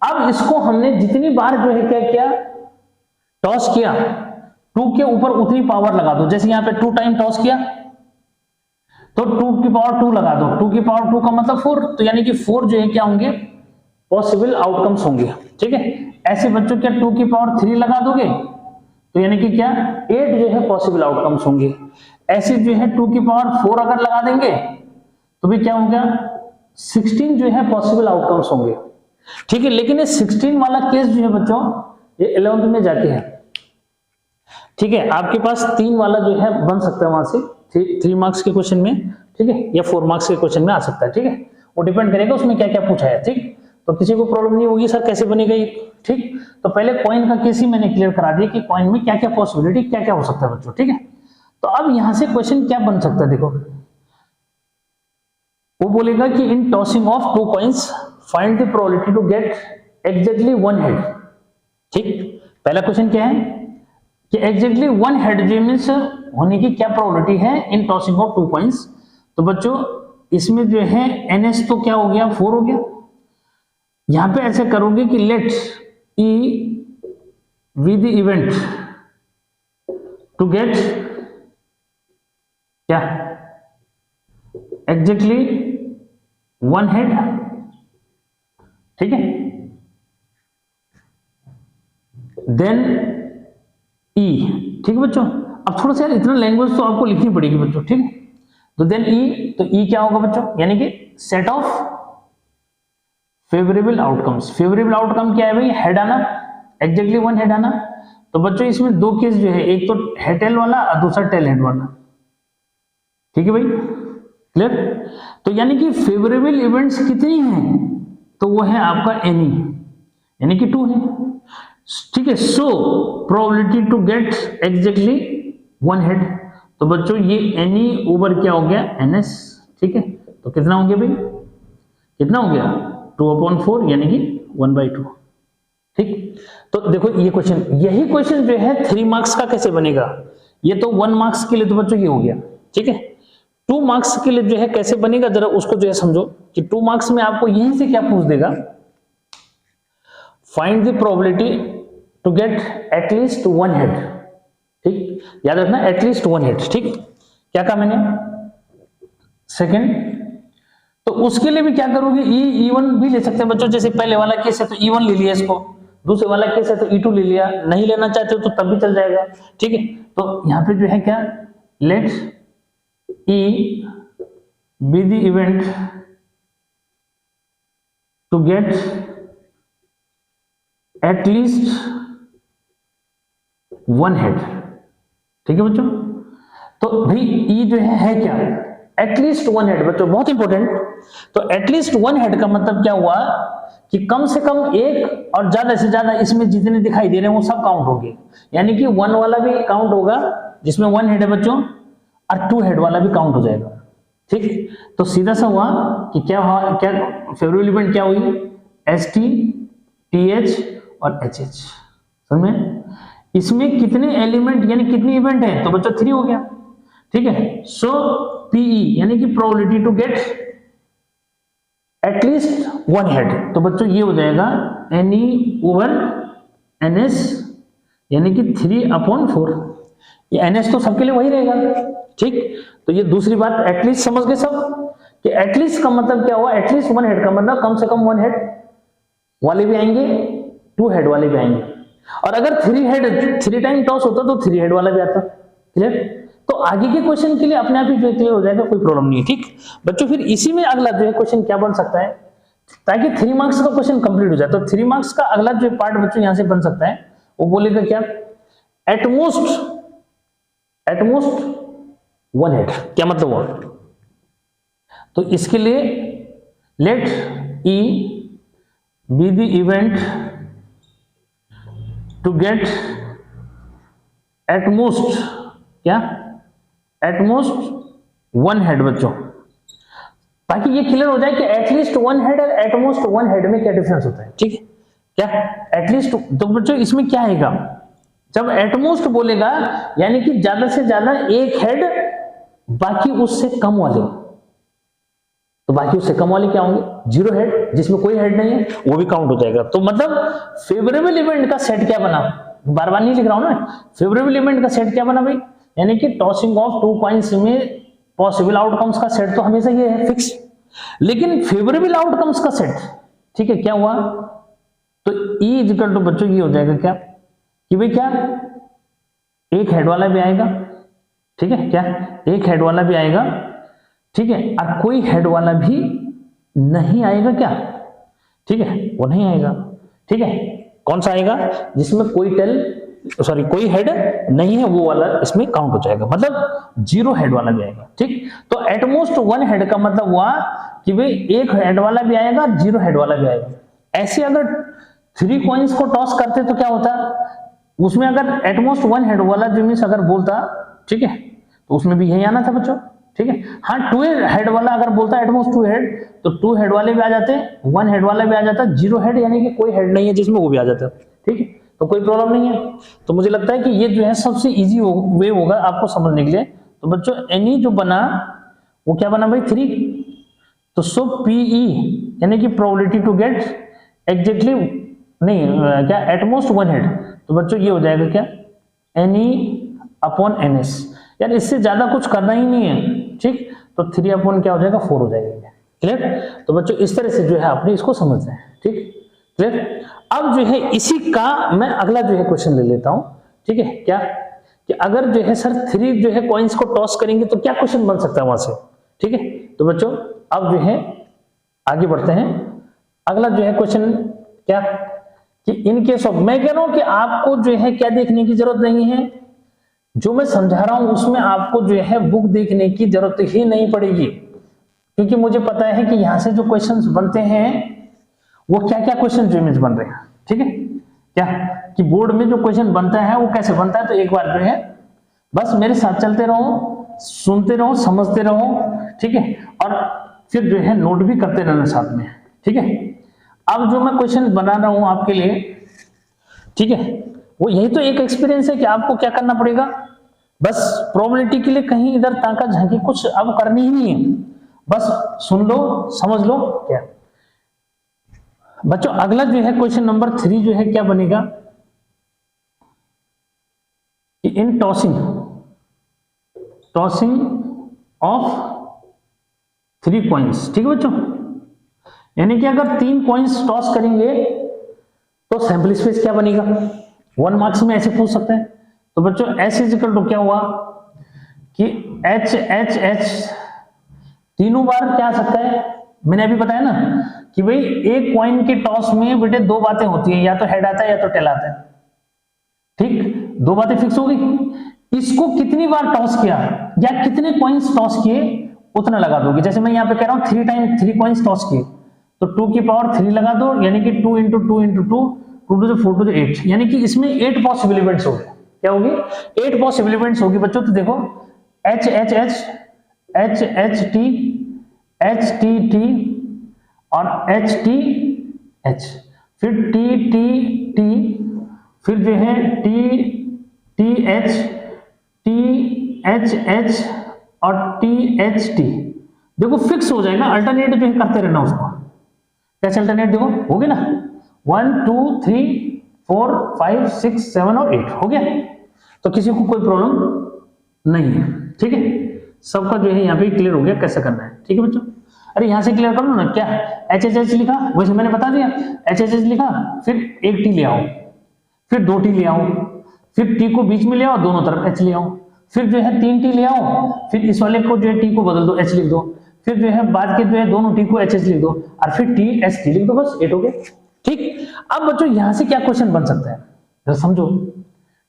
अब इसको हमने जितनी बार जो है क्या किया, टॉस किया, 2 के ऊपर उतनी पावर लगा दो, जैसे यहां पे 2 टाइम टॉस किया तो 2 की पावर 2 लगा दो, 2 की पावर 2 का मतलब 4, तो यानी कि 4 जो है क्या होंगे, पॉसिबल आउटकम्स होंगे, ठीक है। ऐसे बच्चों क्या 2 की पावर 3 लगा दोगे तो यानी कि क्या 8 जो है पॉसिबल आउटकम्स होंगे। ऐसे जो है 2 की पावर 4 अगर लगा देंगे तो भी क्या होगा, 16 जो है पॉसिबल आउटकम्स होंगे, ठीक है। लेकिन ये 16 वाला केस जो है बच्चों ये 11th में जाके है, ठीक है। आपके पास 3 वाला जो है बन सकता है वहां से 3 मार्क्स के क्वेश्चन में, ठीक है, या 4 मार्क्स के क्वेश्चन में आ सकता है, ठीक है, वो डिपेंड करेगा उसमें क्या क्या पूछा है, ठीक। तो किसी को प्रॉब्लम नहीं होगी सर कैसे बनेगा ये, ठीक। तो पहले कॉइन का केस ही मैंने क्लियर करा दिया कि कॉइन में क्या क्या पॉसिबिलिटी क्या क्या हो सकता है बच्चों, ठीक है। तो अब यहां से क्वेश्चन क्या बन सकता है, देखो वो बोलेगा कि in tossing of 2 coins find the probability to get exactly 1 head, ठीक। पहला क्वेश्चन क्या है कि एग्जैक्टली 1 हेड जो मींस होने की क्या प्रोबेबिलिटी है इन टॉसिंग ऑफ 2 कॉइन्स। तो बच्चों इसमें जो है NS तो क्या हो गया 4 हो गया, यहां पे ऐसे करोगे कि let E be the event to get क्या एग्जैक्टली 1 हेड, ठीक है, देन E, ठीक है बच्चों। अब थोड़ा सा यार इतना लैंग्वेज तो आपको लिखनी पड़ेगी बच्चों, ठीक है। तो देन E, तो E क्या होगा बच्चों, यानी कि set of favourable outcomes. Favourable outcome क्या है भाई, हेड आना, एग्जैक्टली 1 हेड आना। तो बच्चों इसमें 2 केस जो है, एक तो हेड टेल वाला और दूसरा टेल हेड वाला, ठीक है भाई, क्लियर। तो यानी कि फेवरेबल इवेंट्स कितनी हैं, तो वो है आपका एनी, यानी कि 2 है, ठीक है। So probability to get exactly 1 head, तो बच्चों ये एनी ओवर क्या हो गया NS, ठीक है। तो कितना हो गया भाई, कितना हो गया 2/4 यानी कि 1/2, ठीक। तो देखो ये क्वेश्चन, यही क्वेश्चन जो है 3 मार्क्स का कैसे बनेगा, ये तो 1 मार्क्स के लिए तो बच्चों ये हो गया, ठीक है। 2 मार्क्स के लिए जो है कैसे बनेगा जरा उसको जो है समझो कि 2 मार्क्स में आपको यहीं से क्या पूछ देगा, find the probability to get at least 1 head, ठीक, याद रखना एटलीस्ट 1 हेड, ठीक। क्या कहा मैंने, सेकंड। तो उसके लिए भी क्या करोगे, E1 भी ले सकते हैं बच्चों, जैसे पहले वाला केस है तो E1 ले लिया इसको, दूसरे वाला केस है तो E2 ले लिया, नहीं लेना चाहते हो तो तब भी चल जाएगा, ठीक है। तो यहां पे जो है क्या, let E be the event to get at least 1 head, ठीक है बच्चों। तो भाई E जो है क्या, एटलीस्ट 1 हेड बच्चों, बहुत इंपॉर्टेंट। तो एटलीस्ट 1 हेड का मतलब क्या हुआ कि कम से कम एक और ज्यादा से ज्यादा इसमें जितने दिखाई दे रहे हैं वो सब काउंट होंगे, यानी कि 1 वाला भी काउंट होगा जिसमें 1 हेड है बच्चों, और 2 हेड वाला भी काउंट हो जाएगा, ठीक। तो सीधा सा हुआ कि क्या हुआ, क्या फेवरेबल इवेंट क्या हुई, ST, TH और HH, समझ में। इसमें कितने एलिमेंट यानी कितनी इवेंट है, तो बच्चों 3 हो गया, ठीक है। सो PE यानी कि probability to get at least 1 head, तो बच्चों ये हो जाएगा NE ओवर NS यानी कि 3/4, ये NS तो सबके लिए वही रहेगा, ठीक। तो ये दूसरी बात एटलीस्ट समझ गए सब कि एटलीस्ट का मतलब क्या हुआ, एटलीस्ट 1 हेड का मतलब कम से कम 1 हेड वाले भी आएंगे, 2 हेड वाले भी आएंगे, और अगर 3 टाइम टॉस होता तो 3 हेड वाला भी आता, क्लियर। तो आगे के क्वेश्चन के लिए अपने आप ही जो क्लियर हो जाएगा, कोई प्रॉब्लम नहीं है, ठीक बच्चों। फिर इसी में अगला जो है क्वेश्चन क्या बन सकता है, ताकि 3 मार्क्स का क्वेश्चन कंप्लीट हो जाए, तो 3 मार्क्स का अगला जो पार्ट बच्चों यहां से बन सकता है, वो बोलेगा क्या, एटमोस्ट एटमोस्ट वन हेड, क्या मतलब हुआ? तो इसके लिए let E be the event to get at most, क्या? एटमोस्ट वन हेड बच्चों, ताकि ये क्लियर हो जाए कि एटलीस्ट वन हेड और एटमोस्ट वन हेड में क्या डिफरेंस होता है। ठीक है, क्या एटलीस्ट? तो बच्चों इसमें क्या आएगा, जब एटमोस्ट बोलेगा यानी कि ज्यादा से ज्यादा एक हेड, बाकी उससे कम वाले, तो बाकी उससे कम वाले क्या होंगे? जीरो हेड, जिसमें कोई हेड नहीं है वो भी काउंट हो जाएगा। तो मतलब फेवरेबल इवेंट का सेट क्या बना, बार बार नहीं लिख रहा हूं ना, फेवरेबल इवेंट का सेट क्या बना भाई, यानी कि टॉसिंग ऑफ 2 कॉइन्स में पॉसिबल आउटकम्स का सेट तो हमेशा ये है फिक्स, लेकिन फेवरेबल आउटकम्स का सेट, ठीक है, क्या हुआ? तो E इक्वल टू बच्चों ये हो जाएगा क्या कि भाई क्या एक हेड वाला भी आएगा, ठीक है, क्या एक हेड वाला भी आएगा, ठीक है, और कोई हेड वाला भी नहीं आएगा, क्या? ठीक है, वो नहीं आएगा। ठीक है, कौन सा आएगा? जिसमें कोई हेड नहीं है वो वाला इसमें काउंट हो जाएगा, मतलब जीरो हेड वाला भी आएगा। ठीक, तो एटमोस्ट वन हेड का मतलब हुआ कि भाई एक हेड वाला भी आएगा, जीरो हेड वाला भी आएगा। ऐसे अगर 3 कॉइन्स को टॉस करते तो क्या होता, उसमें अगर एटमोस्ट वन हेड वाला जो मीन्स अगर बोलता, ठीक है, तो उसमें भी यही आना था बच्चों। ठीक है, हाँ 2 हेड वाला अगर बोलता एटमोस्ट 2 हेड, तो 2 हेड वाले भी आ जाते, 1 हेड वाला भी आ जाता, जीरो हेड यानी कि कोई हेड नहीं है जिसमें वो भी आ जाता। ठीक है, तो कोई प्रॉब्लम नहीं है। तो मुझे लगता है कि ये जो है सबसे इजी वे होगा आपको समझने के लिए। तो बच्चों एनी जो बना वो क्या बना भाई 3, तो सो पीई यानी कि प्रोबेबिलिटी टू गेट एग्जैक्टली नहीं क्या एटमोस्ट वन हेड, तो बच्चों ये हो जाएगा क्या एनी अपॉन एनएस, यार इससे ज्यादा कुछ करना ही नहीं है। ठीक, तो 3 अपॉन क्या हो जाएगा 4 हो जाएगा। क्लियर? तो बच्चों इस तरह से जो है आपने इसको समझना है। ठीक, क्लियर? अब जो है इसी का मैं अगला जो है क्वेश्चन ले लेता हूं। ठीक है, क्या कि अगर जो है सर 3 जो है कॉइन्स को टॉस करेंगे तो क्या क्वेश्चन बन सकता है वहां से। ठीक है, तो बच्चों अब जो है आगे बढ़ते हैं। अगला जो है क्वेश्चन क्या कि इन केस ऑफ, मैं कह रहा हूं कि आपको जो है क्या देखने की जरूरत नहीं है, जो मैं समझा रहा हूं उसमें आपको जो है बुक देखने की जरूरत ही नहीं पड़ेगी, क्योंकि मुझे पता है कि यहां से जो क्वेश्चंस बनते हैं वो क्या क्या क्वेश्चन जो इमेज बन रहे हैं। ठीक है, क्या कि बोर्ड में जो क्वेश्चन बनता है वो कैसे बनता है, तो एक बार जो है बस मेरे साथ चलते रहो, सुनते रहो, समझते रहो। ठीक है, और फिर जो है नोट भी करते रहना साथ में। ठीक है, अब जो मैं क्वेश्चन बना रहा हूं आपके लिए, ठीक है, वो यही तो एक एक्सपीरियंस है कि आपको क्या करना पड़ेगा, बस प्रोबेबिलिटी के लिए कहीं इधर ताका झांकी कुछ अब करनी ही नहीं है, बस सुन लो समझ लो। क्या बच्चों अगला जो है क्वेश्चन नंबर 3 जो है क्या बनेगा कि इन टॉसिंग ऑफ 3 कॉइन्स, ठीक है बच्चों, यानी कि अगर 3 कॉइन्स टॉस करेंगे तो सैंपल स्पेस क्या बनेगा, 1 मार्क्स में ऐसे पूछ सकते हैं। तो बच्चों एस इज इक्वल टू क्या हुआ कि एच एच एच तीनों बार क्या आ सकता है, मैंने अभी बताया ना कि भाई एक कॉइन के टॉस में बेटे 2 बातें होती है, या तो हेड आता है या तो टेल आता है। ठीक, 2 बातें फिक्स हो गई। इसको कितनी बार टॉस किया या कितने कॉइन्स टॉस किए उतना लगा दोगे। जैसे मैं यहाँ पे कह रहा हूँ 3 टाइम 3 कॉइन्स टॉस किए, तो 2 की पावर 3 लगा दो, यानी कि 2 इंटू 2 इंटू 2 2 टू 4 टू 8, यानी कि इसमें 8 पॉसिबल इवेंट्स हो गए। क्या होगी? 8 पॉसिबल इवेंट्स होगी बच्चों। तो देखो H H H H H T H T T और एच टी एच, फिर टी टी टी, फिर जो है टी टी एच एच और टी एच टी। देखो फिक्स हो जाएगा, अल्टरनेट जो है करते रहना उसको। कैसे अल्टरनेट देखो हो गया ना, 1 2 3 4 5 6 7 और 8 हो गया, तो किसी को कोई प्रॉब्लम नहीं है। ठीक है, सबका जो है यहाँ पे क्लियर हो गया कैसे करना है। ठीक है बच्चों, अरे यहाँ से क्लियर कर लो ना, क्या एच एच एच लिखा वैसे मैंने बता दिया, एच एच एच लिखा, फिर एक टी ले आओ, फिर 2 टी ले आओ, फिर टी को बीच में ले आओ, दोनों तरफ एच ले आओ, फिर जो है 3 टी ले आओ, फिर इस वाले को जो है टी को बदल दो, एच लिख दो, फिर जो है बाद के जो है दोनों टी को एच एच लिख दो, और फिर टी एच टी लिख दो, बस 8 हो गया। ठीक, अब बच्चों यहां से क्या क्वेश्चन बन सकता है जरा समझो।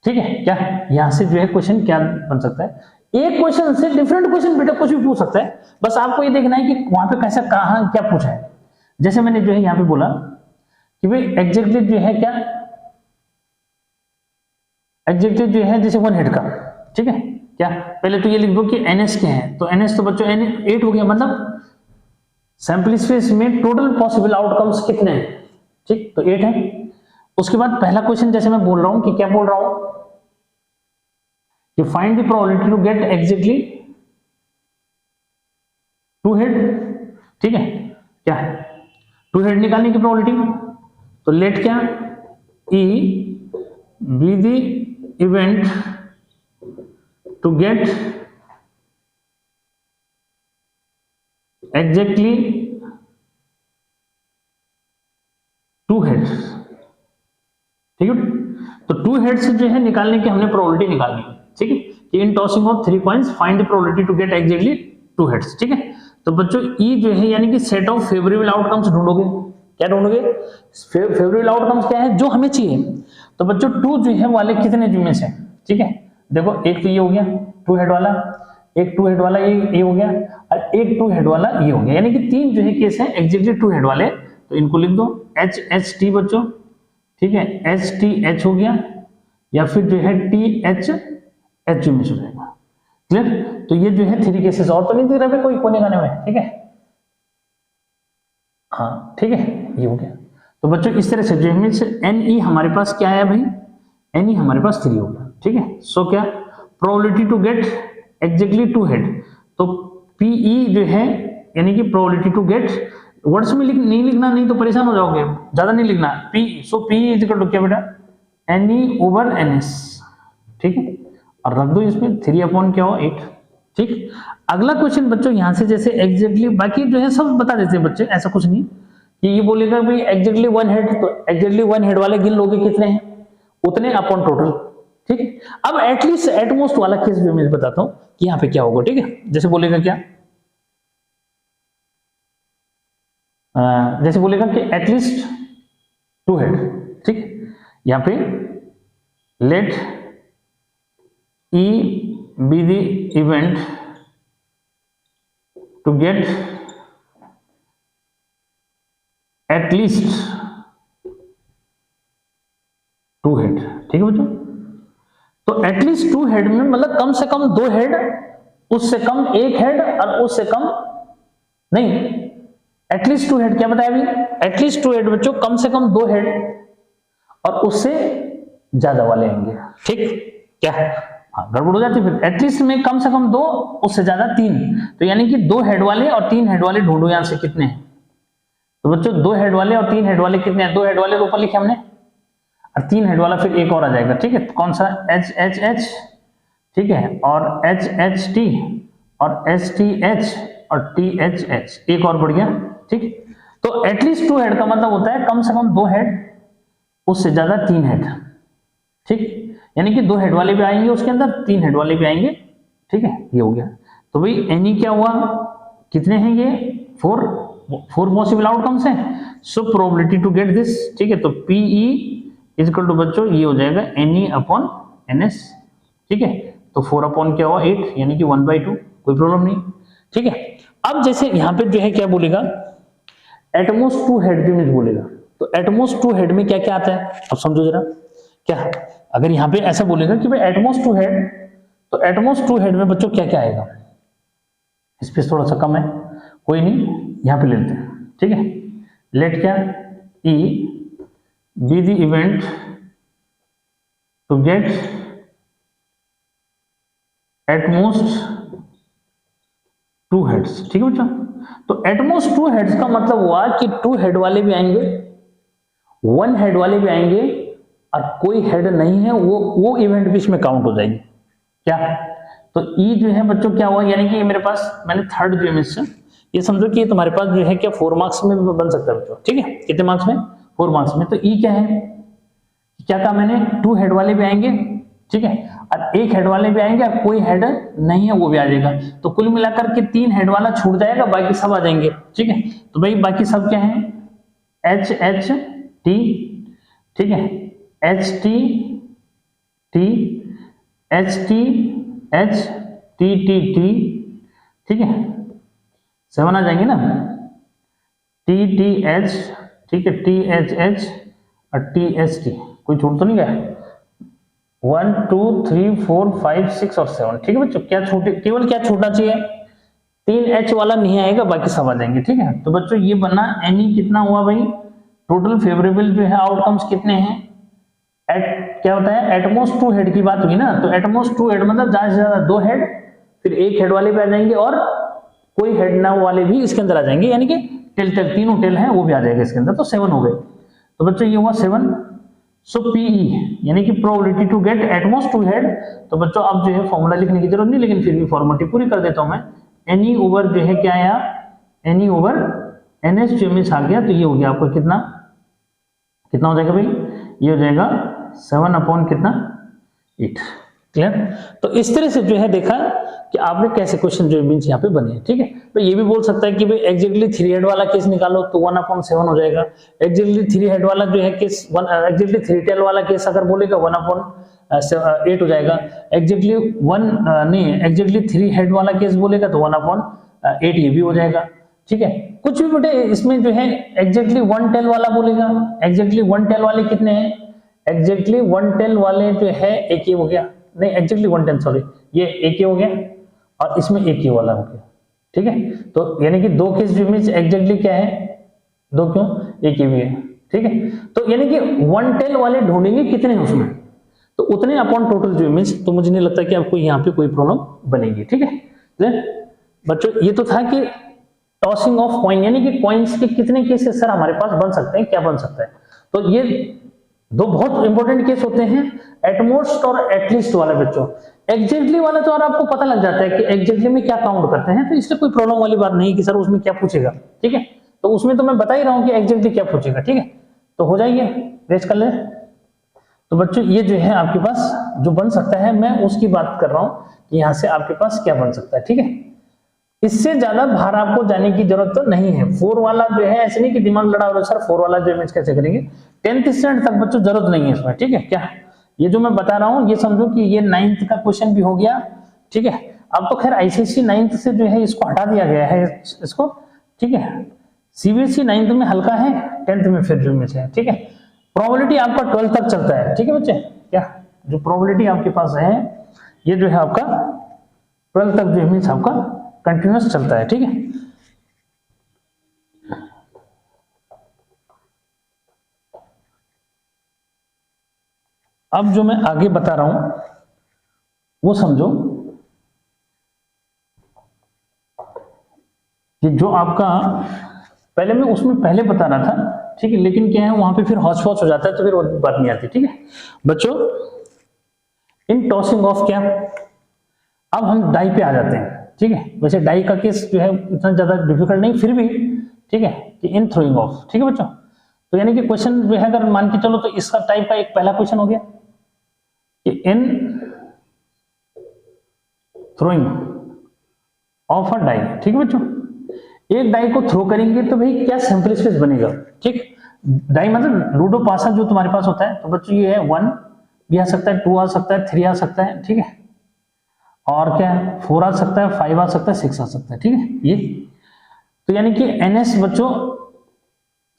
ठीक है क्या, यहां से जो है क्वेश्चन क्या बन सकता है, एक क्वेश्चन से डिफरेंट क्वेश्चन बेटा कुछ भी पूछ सकता है, बस आपको ये देखना है कि वहां पे कैसा कहां क्या पूछा है। जैसे मैंने जो है यहां पे बोला कि भाई एग्जैक्टली जो है क्या, एग्जैक्टली जो है जैसे वन हेड का, ठीक है क्या, पहले तो ये लिख दो कि एनएस क्या है, तो एनएस तो बच्चों एन 8 हो गया, मतलब सैंपल स्पेस में टोटल पॉसिबल आउटकम्स कितने हैं, ठीक, तो 8 है। उसके बाद पहला क्वेश्चन जैसे मैं बोल रहा हूं कि क्या बोल रहा हूं कि find the probability to get exactly 2 head, ठीक है क्या, 2 हेड निकालने की प्रोबेबिलिटी, तो लेट क्या E be the event to get exactly 2 heads, ठीक है। तो 2 हेड्स जो है निकालने की हमने प्रोबेबिलिटी निकालनी है, ठीक है, कि in tossing of 3 coins find the probability to get exactly 2 heads, ठीक है। तो बच्चों ई जो है यानी कि सेट ऑफ फेवरेबल आउटकम्स ढूंढोगे, क्या ढूंढोगे, फेवरेबल आउटकम्स क्या है जो हमें चाहिए। तो बच्चों 2 जो है वाले कितने जिम्मे से, ठीक है, देखो एक तो ये हो गया 2 हेड वाला, एक 2 हेड वाला ये हो गया, और एक 2 हेड वाला ये हो गया, यानी कि 3 जो है केस है एग्जैक्टली 2 हेड वाले, तो इनको लिख दो एच एच टी बच्चों, ठीक है, एच टी एच हो गया, या फिर जो है टी एच एच जिम्मे से हो जाएगा, क्लियर। तो ये जो है 3 केसेस, और तो नहीं दिख रहा कोई कोने गाने में, ठीक है, हाँ ठीक है, ये हो गया। तो बच्चों इस तरह से जो मीन्स एन ई हमारे पास क्या आया भाई, एन ई हमारे पास 3 हो गया, ठीक है। सो क्या probability to get exactly 2 head, तो पीई जो है यानी कि प्रोबेबिलिटी टू गेट, वर्ड्स में नहीं लिखना, नहीं तो परेशान हो जाओगे, ज्यादा नहीं लिखना, P, so P is equal to क्या बेटा, n E over n S, ठीक है, और रख दो इसमें 3 अपॉन क्या हो 8, ठीक। अगला क्वेश्चन बच्चों यहां से जैसे एग्जैक्टली बाकी जो है सब बता देते हैं बच्चे, ऐसा कुछ नहीं कि ये बोलेगा भाई एग्जैक्टली 1 हेड, तो एग्जैक्टली 1 हेड वाले गिन लोगे कितने हैं, उतने अपॉन टोटल, ठीक है। अब एटलीस्ट एटमोस्ट वाला केस जो मैं बताता हूं कि यहाँ पे क्या होगा, ठीक है, जैसे बोलेगा क्या, जैसे बोलेगा कि एटलीस्ट 2 हेड, ठीक, यहाँ पे let E be the event to get at least 2 head, ठीक है बच्चों। तो एटलीस्ट 2 हेड में मतलब कम से कम 2 हेड, उससे कम 1 हेड, और उससे कम नहीं, एटलीस्ट 2 हेड क्या बताया अभी, एटलीस्ट 2 हेड बच्चों, कम से कम 2 हेड और उससे ज्यादा वाले आएंगे, ठीक, क्या हाँ गड़बड़ हो जाती फिर, एटलीस्ट में कम से कम 2, उससे ज्यादा 3, तो यानी कि 2 हेड वाले और 3 हेड वाले ढूंढो यहां से कितने हैं। तो बच्चों 2 हेड वाले और 3 हेड वाले कितने हैं, 2 हेड वाले ऊपर लिखे हमने, और 3 हेड वाला फिर एक और आ जाएगा, ठीक है, कौन सा, एच एच एच, ठीक है, और एच एच टी, और एच टी एच, और टी एच एच, एक और बढ़ गया, ठीक। तो एटलीस्ट 2 हेड का मतलब होता है कम से कम 2 हेड, उससे ज्यादा 3 हेड, ठीक, यानी कि 2 हेड वाले भी आएंगे उसके अंदर, 3 हेड वाले भी आएंगे, ठीक है, ये हो गया। तो भाई एनी क्या हुआ, कितने हैं ये, 4 पॉसिबल आउटकम्स हैं, so probability to get this, ठीक है, तो पीई इज इक्वल टू बच्चों ये हो जाएगा एनी अपॉन एनएस, ठीक है, तो 4 अपॉन क्या हुआ 8, यानी कि 1/2, कोई प्रॉब्लम नहीं, ठीक है। अब जैसे यहाँ पे जो है क्या बोलेगा, एटमोस्ट 2 हेड भी बोलेगा, तो एटमोस्ट 2 हेड में क्या क्या आता है, अब समझो जरा क्या, अगर यहाँ पे ऐसा बोलेगा कि भाई एटमोस्ट 2 हेड, तो एटमोस्ट 2 हेड में बच्चों क्या क्या आएगा, स्पेस थोड़ा सा कम है, कोई नहीं यहाँ पे ले लेते हैं, ठीक है, लेट क्या E be the event to get at most 2 heads, ठीक है बच्चों। तो एटमोस्ट 2 हेड्स का मतलब हुआ कि 2 हेड वाले भी आएंगे, 1 हेड वाले भी आएंगे, और कोई हेड नहीं है वो इवेंट भी इसमें काउंट हो जाएगी, क्या। तो ई जो है बच्चों क्या हुआ, यानी कि मेरे पास मैंने थर्ड जो है ये समझो कि तुम्हारे पास जो है क्या 4 मार्क्स में बन सकता है बच्चों, ठीक है, कितने मार्क्स में, 4 मार्क्स में। तो ई क्या है, क्या कहा मैंने, 2 हेड वाले भी आएंगे, ठीक है, और 1 हेड वाले भी आएंगे, और कोई हेड नहीं है वो भी आ जाएगा, तो कुल मिलाकर के 3 हेड वाला छूट जाएगा, बाकी सब आ जाएंगे, ठीक है। तो भाई बाकी सब क्या है, एच एच टी, ठीक है, H T T H T H T T T, ठीक है 7 आ जाएंगे ना, टी टी एच, ठीक है टी एच एच और टी एच टी, कोई छूट तो नहीं गया, 1 2 3 4 5 6 और 7, ठीक है बच्चों। क्या छूटे, केवल क्या छूटना चाहिए, 3H वाला नहीं आएगा, बाकी सब आ जाएंगे, ठीक है। तो बच्चों ये बना एनी कितना हुआ भाई, टोटल फेवरेबल जो है आउटकम्स कितने हैं, एट क्या होता है, एटमोस्ट 2 हेड की बात हुई ना, तो एटमोस्ट 2 हेड मतलब ज्यादा से ज्यादा 2 हेड, फिर 1 हेड वाले भी आ जाएंगे और कोई हेड ना वाले भी इसके अंदर आ जाएंगे, यानी कि टेल तीनों टेल हैं वो भी आ जाएगा इसके अंदर, तो 7 हो गए। तो बच्चों ये हुआ 7। सो पीई यानी कि probability to get at most 2 head. तो बच्चों अब जो है फॉर्मूला लिखने की जरूरत नहीं, लेकिन फिर भी फॉर्मेलिटी पूरी कर देता हूं मैं। एनी ओवर जो है क्या आया, एनी ओवर एनएस जो मिस आ गया, तो ये हो गया आपका कितना, कितना हो जाएगा भाई, ये हो जाएगा 7 अपॉन कितना 8। क्लियर। तो इस तरह से जो है देखा कि आपने कैसे क्वेश्चन जो मीन्स यहाँ पे बने, ठीक है। तो ये भी बोल सकता है कि भाई एग्जैक्टली 3 हेड वाला केस निकालो तो 1/7 हो जाएगा, एग्जैक्टली 3 हेड वाला जो है केस, एग्जैक्टली 3 टेल वाला केस अगर बोलेगा 1/8 हो जाएगा, एग्जैक्टली 1 नहीं एग्जैक्टली 3 हेड वाला केस बोलेगा तो 1/8 ये भी हो जाएगा, ठीक है। कुछ भी बेटे इसमें जो है एग्जैक्टली 1 टेल वाला बोलेगा, एग्जैक्टली 1 टेल वाले कितने हैं, एग्जैक्टली 1 टेल वाले जो है एक ही हो गया, नहीं एग्जैक्टली 1 टेल सॉरी, ये एक ही हो गया और इसमें एक ही वाला हो गया, ठीक है। तो यानी कि 2 केस जो मींस एग्जैक्टली क्या है, 2 क्यों, एक ही भी है, ठीक है। तो यानी कि 1 टेल वाले ढूंढेंगे कितने हैं उसमें, तो उतने अपॉन टोटल जो मींस, तो मुझे नहीं लगता कि आपको यहाँ पे कोई प्रॉब्लम बनेगी, ठीक है। बच्चों ये तो था कि टॉसिंग ऑफ कॉइन, यानी कि कॉइन्स के कितने केसेस सर हमारे पास बन सकते हैं, क्या बन सकता है। तो ये 2 बहुत इंपॉर्टेंट केस होते हैं, एटमोस्ट और एटलीस्ट वाले बच्चों। एग्जैक्टली वाला तो और आपको पता लग जाता है कि एग्जैक्टली में क्या काउंट करते हैं, तो इसलिए कोई प्रॉब्लम वाली बात नहीं कि सर उसमें क्या पूछेगा, ठीक है। तो उसमें तो मैं बता ही रहा हूं कि एग्जैक्टली क्या पूछेगा, ठीक है। तो हो जाएंगे, रेस्ट कर ले। तो बच्चों ये जो है आपके पास जो बन सकता है, मैं उसकी बात कर रहा हूं कि यहां से आपके पास क्या बन सकता है, ठीक है। इससे ज्यादा बाहर आपको जाने की जरूरत तो नहीं है। 4 वाला जो है ऐसे नहीं कि दिमाग लड़ा हो सर 4 वाला जो है कैसे करेंगे, 10th स्टैंडर्ड तक बच्चों जरूरत नहीं है इसमें, ठीक है। क्या ये जो मैं बता रहा हूं ये समझो कि ये 9th का क्वेश्चन भी हो गया, ठीक है। अब तो खैर आईसीएसई 9th से जो है इसको हटा दिया गया है इसको, ठीक है। सीबीएसई 9th में हल्का है, 10th में फिर जो में है, ठीक है। प्रोबेबिलिटी आपका 12th तक चलता है, ठीक है बच्चे। क्या जो प्रोबेबिलिटी आपके पास है ये जो है आपका 12th तक जो मीन्स आपका कंटिन्यूअस चलता है, ठीक है। अब जो मैं आगे बता रहा हूं वो समझो कि जो आपका पहले मैं उसमें पहले बता रहा था, ठीक है, लेकिन क्या है वहां पे फिर हौच पौच हो जाता है, तो फिर वो बात नहीं आती, ठीक है बच्चों। इन टॉसिंग ऑफ क्या, अब हम डाई पे आ जाते हैं, ठीक है। वैसे डाई का केस जो है इतना ज्यादा डिफिकल्ट नहीं, फिर भी ठीक है कि इन थ्रोइंग ऑफ, ठीक है बच्चों। तो यानी कि क्वेश्चन जो है अगर मान के चलो तो इसका टाइप का एक पहला क्वेश्चन हो गया कि in throwing of a die, ठीक है बच्चों। एक डाई को थ्रो करेंगे तो भाई क्या सैंपल स्पेस बनेगा, ठीक। डाई मतलब लूडो पासा जो तुम्हारे पास होता है, तो बच्चों ये है 1 भी आ सकता है, 2 आ सकता है, 3 आ सकता है, ठीक है। और क्या 4 आ सकता है, 5 आ सकता है, 6 आ सकता है, ठीक है ये। तो यानी कि एनएस बच्चों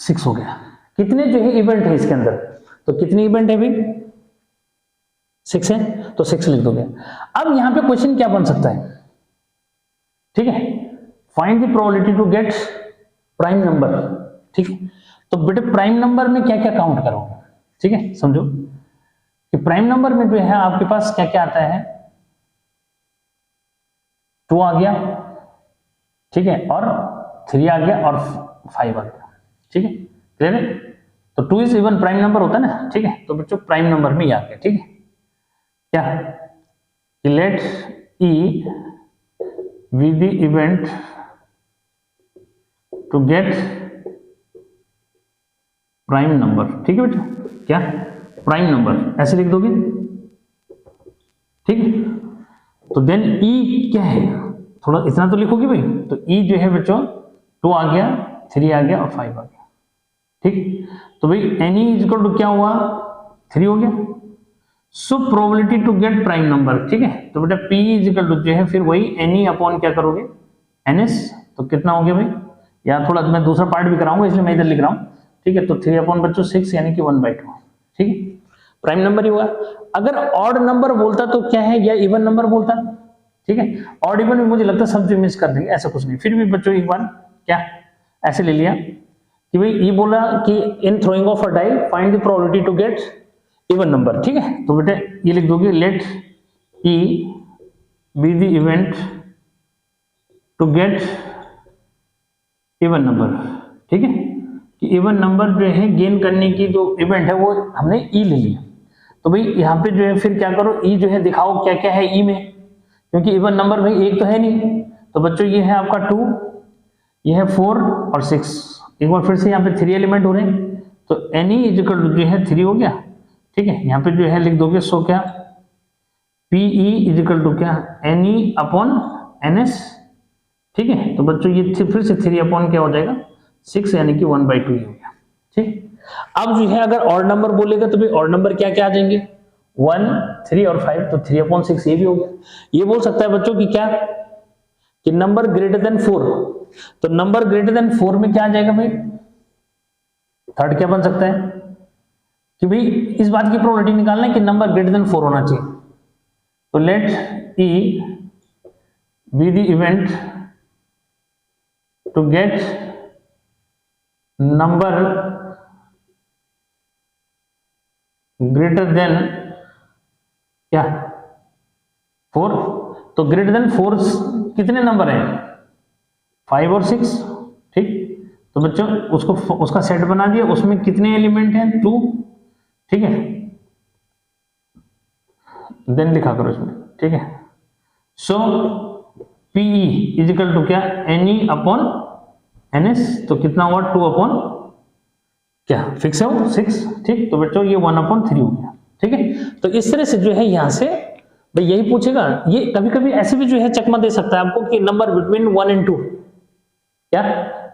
6 हो गया। कितने जो है इवेंट है इसके अंदर, तो कितने इवेंट है भाई 6 है, तो 6 लिख दोगे। अब यहां पे क्वेश्चन क्या बन सकता है, ठीक है, find the probability to get prime number, ठीक है। तो बेटे प्राइम नंबर में क्या क्या काउंट करोगे, ठीक है। समझो कि प्राइम नंबर में जो है आपके पास क्या क्या आता है, 2 आ गया, ठीक है, और 3 आ गया और 5 आ गया, ठीक है, क्लियर है। तो 2 इज इवन प्राइम नंबर होता है ना, ठीक है। तो बच्चों प्राइम नंबर में ही आ गया, ठीक है। क्या let E with the event to get prime number, ठीक है बेटा। क्या प्राइम नंबर ऐसे लिख दोगे, ठीक है। तो देन ई क्या है, थोड़ा इतना तो लिखोगे भाई। तो ई जो है बच्चों 2 आ गया, 3 आ गया और 5 आ गया, ठीक। तो भाई एनी इज इक्वल टू क्या हुआ 3 हो गया, so probability to get prime number, ठीक है। तो बेटा P इजिकल टू जो है फिर वही एनी अपॉन क्या करोगे NS, तो कितना हो गया भाई, या थोड़ा मैं दूसरा पार्ट भी कराऊंगा इसलिए मैं इधर लिख रहा हूँ, ठीक है। तो 3 अपॉन बच्चों 6 यानी कि 1/2, ठीक है, प्राइम नंबर ही हुआ। अगर ऑड नंबर बोलता तो क्या है, या इवन नंबर बोलता, ठीक है। ऑड इवन में मुझे लगता है सब जो मिस कर देंगे, ऐसा कुछ नहीं। फिर भी बच्चों एक बार क्या ऐसे ले लिया कि भाई ये बोला कि in throwing of a die find the probability to get even number, ठीक है। तो बेटे ये लिख दोगे let E be the event to get even number, ठीक है, कि इवन नंबर जो है गेन करने की जो इवेंट है वो हमने E ले लिया। तो भाई यहाँ पे जो है फिर क्या करो, E जो है दिखाओ क्या क्या है E में, क्योंकि इवन नंबर भाई एक तो है नहीं। तो बच्चों ये है आपका 2, ये है 4 और 6। एक बार फिर से यहाँ पे 3 एलिमेंट हो रहे हैं, तो एनी इजिकल टू जो है 3 हो गया, ठीक है। यहाँ पे जो है लिख दोगे सो क्या PE इजिकल टू क्या एनी अपॉन NS, ठीक है। तो बच्चों ये फिर से 3 अपॉन क्या हो जाएगा 6 यानी कि 1/2 ही हो गया, ठीक। अब जो है अगर ऑड नंबर बोलेगा तो भाई ऑड नंबर क्या क्या आ जाएंगे 1, 3 और 5, तो 3/6 ये भी हो गया। ये बोल सकता है बच्चों कि क्या कि नंबर ग्रेटर देन 4, तो नंबर ग्रेटर देन 4 में क्या आ जाएगा भाई, थर्ड क्या बन सकता है कि भाई इस बात की प्रोबेबिलिटी निकालना है कि नंबर ग्रेटर देन 4 होना चाहिए। तो let E be the event to get number greater than क्या 4, तो ग्रेटर देन 4 कितने नंबर हैं 5 और 6, ठीक। तो बच्चों उसको उसका सेट बना दिया, उसमें कितने एलिमेंट हैं 2, ठीक है, देन लिखा करो इसमें, ठीक है। सो PE इजिकल टू क्या एनी अपॉन NS, तो कितना हुआ 2 अपॉन क्या फिक्स है वो 6, ठीक। तो बच्चों ये 1/3 हो गया, ठीक है। तो इस तरह से जो है यहां से भाई यही पूछेगा, ये कभी कभी ऐसे भी जो है चकमा दे सकता है आपको कि नंबर बिटवीन 1 and 2, क्या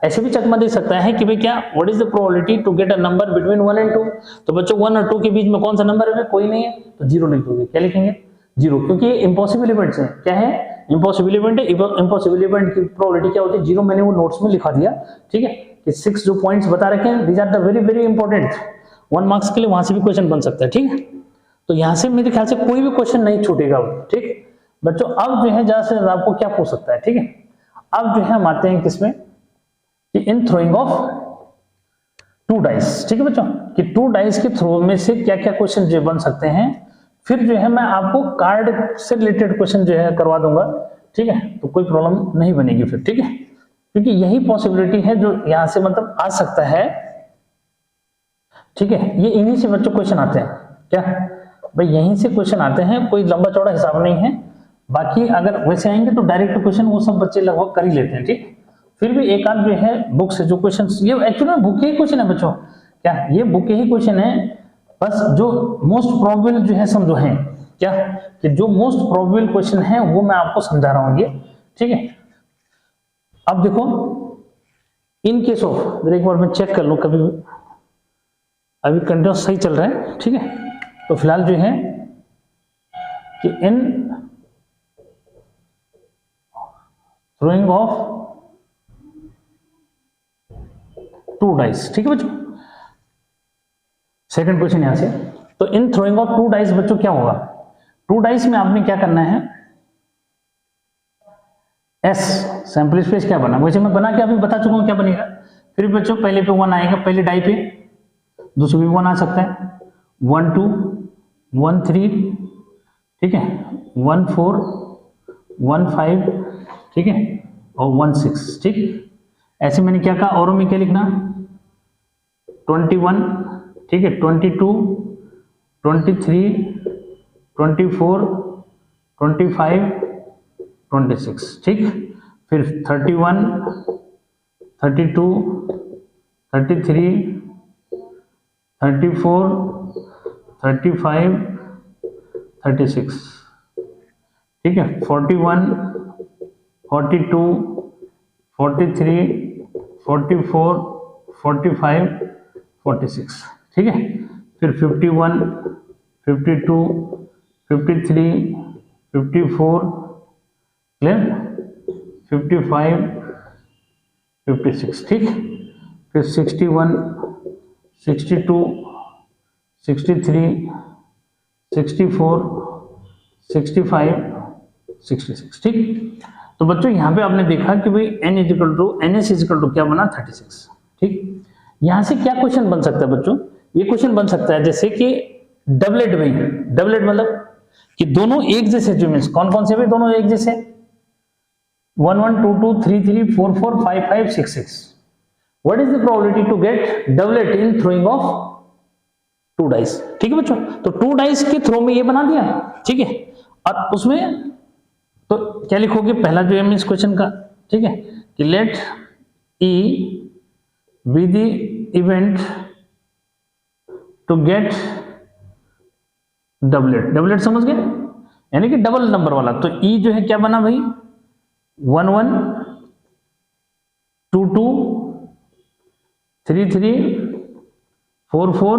ऐसे भी चकमा दे सकता है कि भाई क्या what is the probability to get a number between 1 and 2। तो बच्चों 1 और 2 के बीच में कौन सा नंबर है, कोई नहीं है, तो 0 लिख दोगे। क्या लिखेंगे 0, क्योंकि ये इम्पॉसिबल इवेंट्स है। क्या है इम्पॉसिबल इवेंट है। इम्पॉसिबल इवेंट की प्रोबेबिलिटी क्या होती है 0, मैंने वो नोट्स में लिखा दिया, ठीक है, कि 6 जो पॉइंट्स बता रखे हैं these are the very very important, 1 marks के लिए वहां से भी क्वेश्चन बन सकता है, ठीक है। तो यहां से मेरे ख्याल से कोई भी क्वेश्चन नहीं छूटेगा, ठीक बच्चों। अब जो है ज्यादा से ज्यादा आपको क्या पूछ सकता है, ठीक है। अब जो है हम आते हैं किसमें कि इन थ्रोइंग ऑफ 2 डाइस, ठीक है बच्चों, कि 2 डाइस के थ्रो में से क्या क्या क्वेश्चन जो बन सकते हैं। फिर जो है मैं आपको कार्ड से रिलेटेड क्वेश्चन जो है करवा दूंगा, ठीक है, तो कोई प्रॉब्लम नहीं बनेगी फिर, ठीक है, क्योंकि यही पॉसिबिलिटी है जो यहां से मतलब आ सकता है, ठीक है। ये इन्हीं से बच्चों क्वेश्चन आते हैं, क्या भाई यहीं से क्वेश्चन आते हैं, कोई लंबा चौड़ा हिसाब नहीं है। बाकी अगर वैसे आएंगे तो डायरेक्ट क्वेश्चन वो सब बच्चे लगभग कर ही लेते हैं, ठीक। फिर भी एक आध जो है बुक से जो क्वेश्चन, ये एक्चुअली में बुक के ही क्वेश्चन है बच्चों, क्या ये बुक के ही क्वेश्चन है, बस जो मोस्ट प्रोबेबल जो है समझो है क्या कि जो मोस्ट प्रोबेबल क्वेश्चन है वो मैं आपको समझा रहा हूं ये, ठीक है। अब देखो इन केस ऑफ, एक बार मैं चेक कर लूं कभी, अभी कंटिन्यूस सही चल रहा है, ठीक है। तो फिलहाल जो है कि इन थ्रोइंग ऑफ 2 डाइस, ठीक है बच्चों, सेकंड क्वेश्चन यहां से। तो इन थ्रोइंग ऑफ 2 डाइस बच्चों क्या होगा, 2 डाइस में आपने क्या करना है, S सैंपल स्पेस क्या बना, वैसे मैं बना के अभी बता चुका हूं क्या बनेगा। फिर बच्चों पहले पे 1 आएगा, पहले डाई पे, दूसरे पे 1 आ सकता है, 1 2 1 3, ठीक है, 1 4 1 5, ठीक है, और 1 6, ठीक। ऐसे मैंने क्या कहा, औरों में क्या लिखना 21, ठीक है, 22 23 24 25 26, ठीक। फिर 31 32 33 34 35 36, ठीक है, 41 42 43 44 45 46, ठीक है। फिर 51 52, 53, 54, क्लियर, 55, 56, ठीक। फिर 61, 62, 63, 64, 65, 66, ठीक। तो बच्चों यहां पे आपने देखा कि भाई n is equal to NS is equal to क्या बना 36, ठीक। यहां से क्या क्वेश्चन बन सकता है बच्चों, ये क्वेश्चन बन सकता है जैसे कि डबलेट में, डबलेट मतलब कि दोनों एक जैसे जो मीन्स कौन कौन से भाई दोनों एक जैसे 1 1 2 2 3 3 4 4 5 5 6 6, what is the probability to get doublet in throwing of 2 dice, ठीक है बच्चों। तो 2 डाइस के थ्रो में ये बना दिया, ठीक है। और उसमें तो क्या लिखोगे, पहला जो है मीन्स क्वेश्चन का, ठीक है, कि let E be the event to get doublet, doublet समझ गए, यानी कि डबल नंबर वाला। तो ई जो है क्या बना भाई 1 1 2 2 3 3 4 4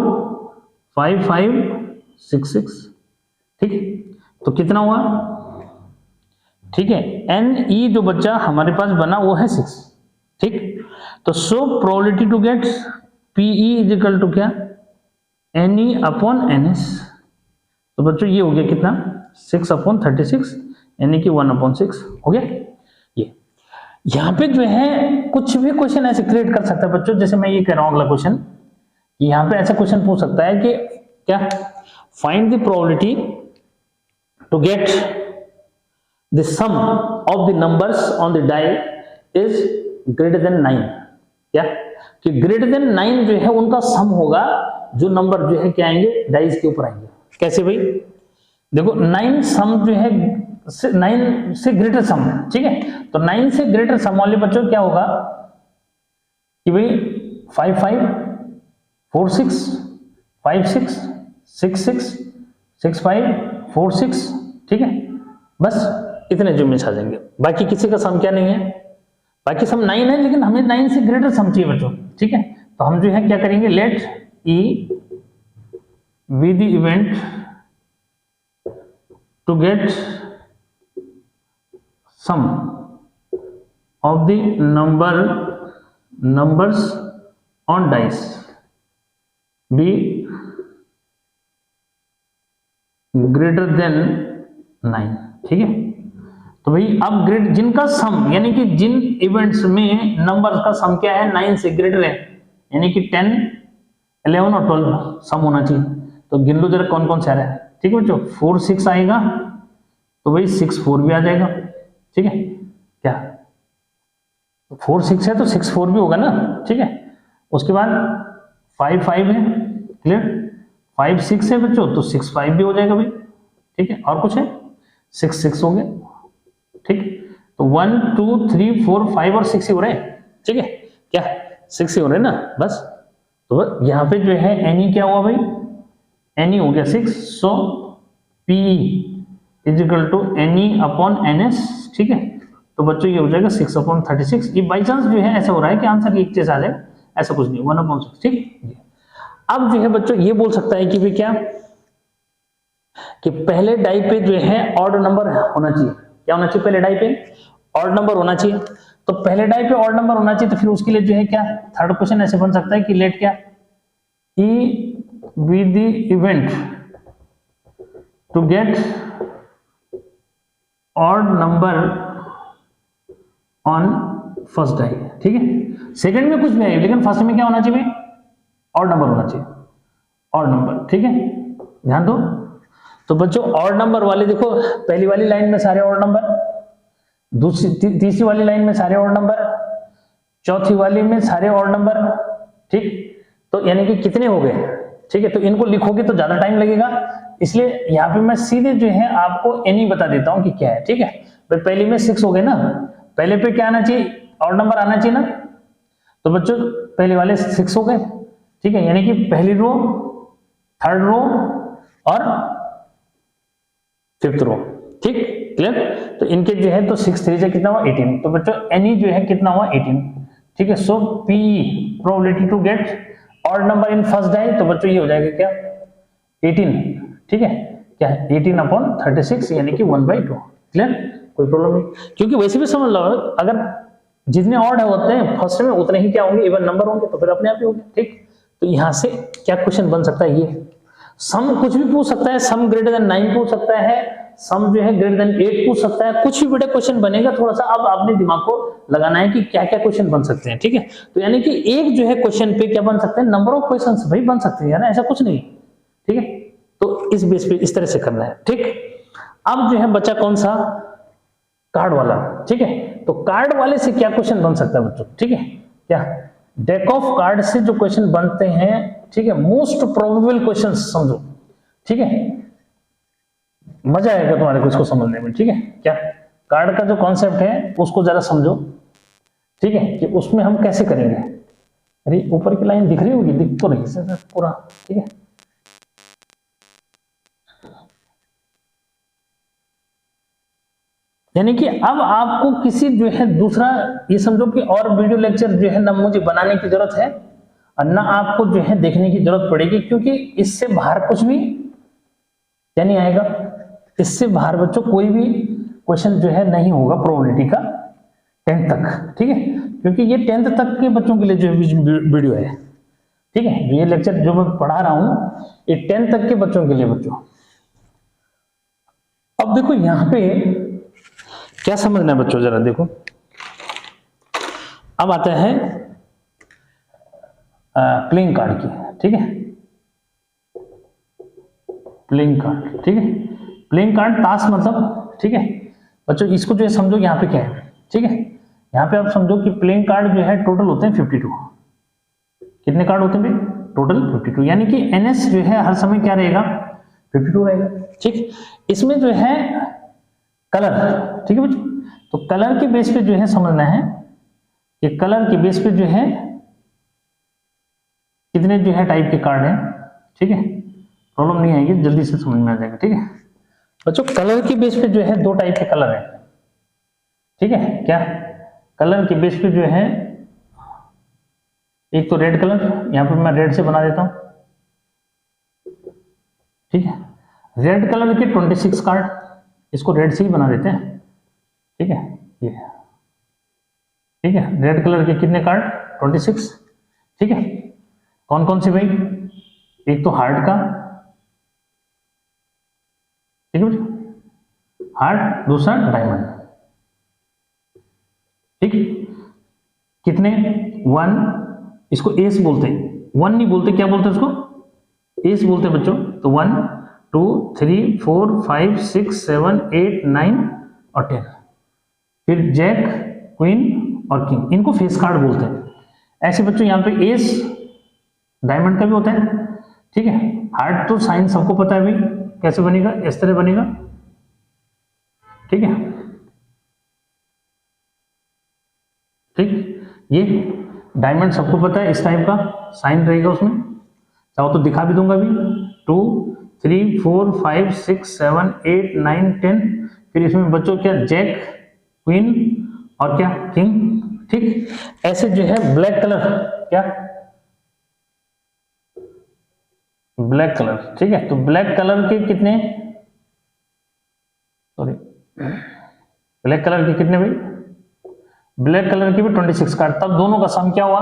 5 5 6 6, ठीक है। तो कितना हुआ, ठीक है, एन ई जो बच्चा हमारे पास बना वो है 6, ठीक। तो so probability to get PE is equal to क्या N E upon N S. तो बच्चों ये हो गया कितना 6 अपॉन 36, यानी कि 1 अपॉन 6 हो गया। ये यहाँ पे जो है कुछ भी क्वेश्चन ऐसे क्रिएट कर सकता है बच्चों, जैसे मैं ये कह रहा हूँ अगला क्वेश्चन, यहाँ पे ऐसा क्वेश्चन पूछ सकता है कि क्या find the probability to get the sum of the numbers on the die is greater than 9, क्या कि ग्रेटर देन 9 जो है उनका सम होगा, जो नंबर जो है क्या आएंगे डाइस के ऊपर आएंगे। कैसे भाई, देखो 9 सम जो है 9 से ग्रेटर सम, ठीक है। तो 9 से ग्रेटर सम वाले बच्चों क्या होगा कि भाई 5 5 4 6 5 6 6 6 6 5 4 6, ठीक है। बस इतने जो मिस आ जाएंगे, बाकी किसी का सम क्या नहीं है, बाकी सम 9 है, लेकिन हमें 9 से ग्रेटर सम चाहिए बच्चों, ठीक है। तो हम जो है क्या करेंगे, let E be the event to get sum of the numbers on dice be greater than 9, ठीक है। तो भाई अब ग्रेड जिनका सम यानी कि जिन इवेंट्स में नंबर का सम क्या है 9 से ग्रेटर है, यानी कि 10 11 और 12 सम होना चाहिए। तो गिन लो जरा कौन कौन से आ रहा है, ठीक है बच्चों। 4 6 आएगा तो भाई 6 4 भी आ जाएगा, ठीक है। क्या 4 6 है तो 6 4 भी होगा ना, ठीक है। उसके बाद 5 5 है, क्लियर, 5 6 है बच्चों तो 6 5 भी हो जाएगा भाई, ठीक है। और कुछ है 6 6 हो गया, ठीक। तो 1 2 3 4 5 और 6 ही हो रहे हैं, ठीक है, क्या 6 ही हो रहे हैं ना, बस। तो यहाँ पे जो है एनी क्या हुआ भाई, एनी हो गया 6, so P is equal to N E upon N S, ठीक है। तो बच्चों ये हो जाएगा 6 अपॉन 36। ये बाई चांस जो है ऐसा हो रहा है कि आंसर एक जैसा आ जाए, ऐसा कुछ नहीं, 1 अपॉन 6, ठीक। अब जो है बच्चों ये बोल सकता है कि भाई क्या कि पहले डाई पे जो है ऑड नंबर होना चाहिए, क्या होना चाहिए, पहले डाई पे ऑड नंबर होना चाहिए। तो पहले डाई पे ऑड नंबर होना चाहिए, तो फिर उसके लिए जो है क्या थर्ड क्वेश्चन ऐसे बन सकता है कि लेट क्या E be the event to get odd number on first die, ठीक है। सेकंड में कुछ भी है, लेकिन फर्स्ट में क्या होना चाहिए, ऑड नंबर होना चाहिए, ऑड नंबर, ठीक है, ध्यान दो। तो बच्चों ऑड नंबर वाले देखो, पहली वाली लाइन में सारे ऑड नंबर, दूसरी तीसरी वाली लाइन में सारे ऑड नंबर, चौथी वाली में सारे ऑड नंबर, ठीक। तो यानी कि कितने हो गए, ठीक है। तो इनको लिखोगे तो ज्यादा टाइम लगेगा, इसलिए यहाँ पे मैं सीधे जो है आपको एनी बता देता हूं कि क्या है, ठीक है। भाई पहली में 6 हो गए ना, पहले पे क्या आना चाहिए, ऑड नंबर आना चाहिए ना। तो बच्चों पहले वाले 6 हो गए, ठीक है, यानी कि पहली रो, थर्ड रो और फिफ्थ रो, ठीक, क्लियर। तो इनके जो है तो 6 3 से कितना हुआ 18। तो बच्चों एनी जो है कितना हुआ 18, ठीक है। So P probability to get odd number in first die, तो बच्चों ये हो जाएगा क्या 18, ठीक है, क्या है 18/36 यानी कि 1/2। क्लियर, कोई प्रॉब्लम नहीं, क्योंकि वैसे भी समझ लो अगर जितने ऑड होते हैं फर्स्ट में उतने ही क्या होंगे, इवन नंबर होंगे, तो फिर अपने आप ही होंगे। ठीक, तो यहां से क्या क्वेश्चन बन सकता है, ये सम कुछ भी पूछ सकता है, सम ग्रेटर देन 9 पूछ सकता है, सम जो है ग्रेटर देन 8 पूछ सकता है, कुछ भी बड़ा क्वेश्चन बनेगा। थोड़ा सा अब अपने दिमाग को लगाना है कि क्या क्या क्वेश्चन बन सकते हैं। ठीक है, तो यानी कि एक जो है क्वेश्चन पे क्या बन सकते हैं, नंबर ऑफ क्वेश्चंस भाई बन सकते हैं यार, ऐसा कुछ नहीं। ठीक है, तो इस बेस पे इस तरह से करना है। ठीक, अब जो है बच्चा कौन सा, कार्ड वाला। ठीक है, तो कार्ड वाले से क्या क्वेश्चन बन सकता है बच्चों, ठीक है, क्या डेक ऑफ कार्ड से जो क्वेश्चन बनते हैं, ठीक है, मोस्ट प्रोबेबल क्वेश्चन समझो। ठीक है, मजा आएगा तुम्हारे को इसको समझने में। ठीक है, क्या कार्ड का जो कॉन्सेप्ट है उसको जरा समझो। ठीक है, कि उसमें हम कैसे करेंगे। अरे ऊपर की लाइन दिख रही होगी, दिख तो रही है पूरा। ठीक है, यानी कि अब आपको किसी जो है दूसरा, ये समझो कि और वीडियो लेक्चर जो है ना मुझे बनाने की जरूरत है और ना आपको जो है देखने की जरूरत पड़ेगी, क्योंकि इससे बाहर कुछ भी क्या नहीं आएगा, इससे बाहर बच्चों कोई भी क्वेश्चन जो है नहीं होगा प्रोबेबिलिटी का 10th तक। ठीक है, क्योंकि ये 10th तक के बच्चों के लिए जो वीडियो है। ठीक है, ये लेक्चर जो मैं पढ़ा रहा हूं ये 10th तक के बच्चों के लिए बच्चों। अब देखो यहां पे क्या समझना है बच्चों, जरा देखो। अब आता है प्लेइंग कार्ड की। ठीक है, प्लेइंग कार्ड। ठीक है, प्लेइंग कार्ड ताश मतलब। ठीक है बच्चों, इसको जो है समझो यहाँ पे क्या है। ठीक है, यहाँ पे आप समझो कि प्लेइंग कार्ड जो है टोटल होते हैं 52। कितने कार्ड होते हैं भाई, टोटल 52, यानी कि एनएस जो है हर समय क्या रहेगा, 52 रहेगा। ठीक, इसमें जो है कलर। ठीक है बच्चों, तो कलर के बेस पे जो है समझना है कि कलर के बेस पे जो है कितने जो है टाइप के कार्ड हैं। ठीक है, प्रॉब्लम नहीं आएगी, जल्दी से समझ में आ जाएगा। ठीक है बच्चों, कलर के बेस पे जो है 2 टाइप के कलर हैं। ठीक है, क्या कलर के बेस पे जो है एक तो रेड कलर, यहां पे मैं रेड से बना देता हूं। ठीक है, रेड कलर के 26 कार्ड, इसको रेड से ही बना देते हैं। ठीक है, ये ठीक है, रेड कलर के कितने कार्ड, 26। ठीक है, कौन कौन से भाई, एक तो हार्ट का। ठीक है बच्चों, हार्ट, दूसरा डायमंड। ठीक, कितने, 1, इसको एस बोलते हैं, 1 नहीं बोलते, क्या बोलते हैं उसको, एस बोलते हैं बच्चों। तो 1 2 3 4 5 6 7 8 9 और 10। फिर जैक, क्वीन और किंग, इनको फेस कार्ड बोलते हैं। ऐसे बच्चों यहाँ पे एस डायमंड का भी होता है। ठीक है, हार्ट तो साइन सबको पता है भाई कैसे बनेगा, इस तरह बनेगा। ठीक है, ठीक, ये डायमंड सबको पता है, इस टाइप का साइन रहेगा उसमें, चाहो तो दिखा भी दूंगा अभी। 2 3 4 5 6 7 8 9 10। फिर इसमें बच्चों क्या, जैक, क्वीन और क्या, किंग। ठीक, ऐसे जो है ब्लैक कलर, क्या ब्लैक कलर। ठीक है, तो ब्लैक कलर के कितने, सॉरी, ब्लैक कलर के कितने भाई, ब्लैक कलर की भी 26 कार्ड, तब दोनों का सम क्या हुआ,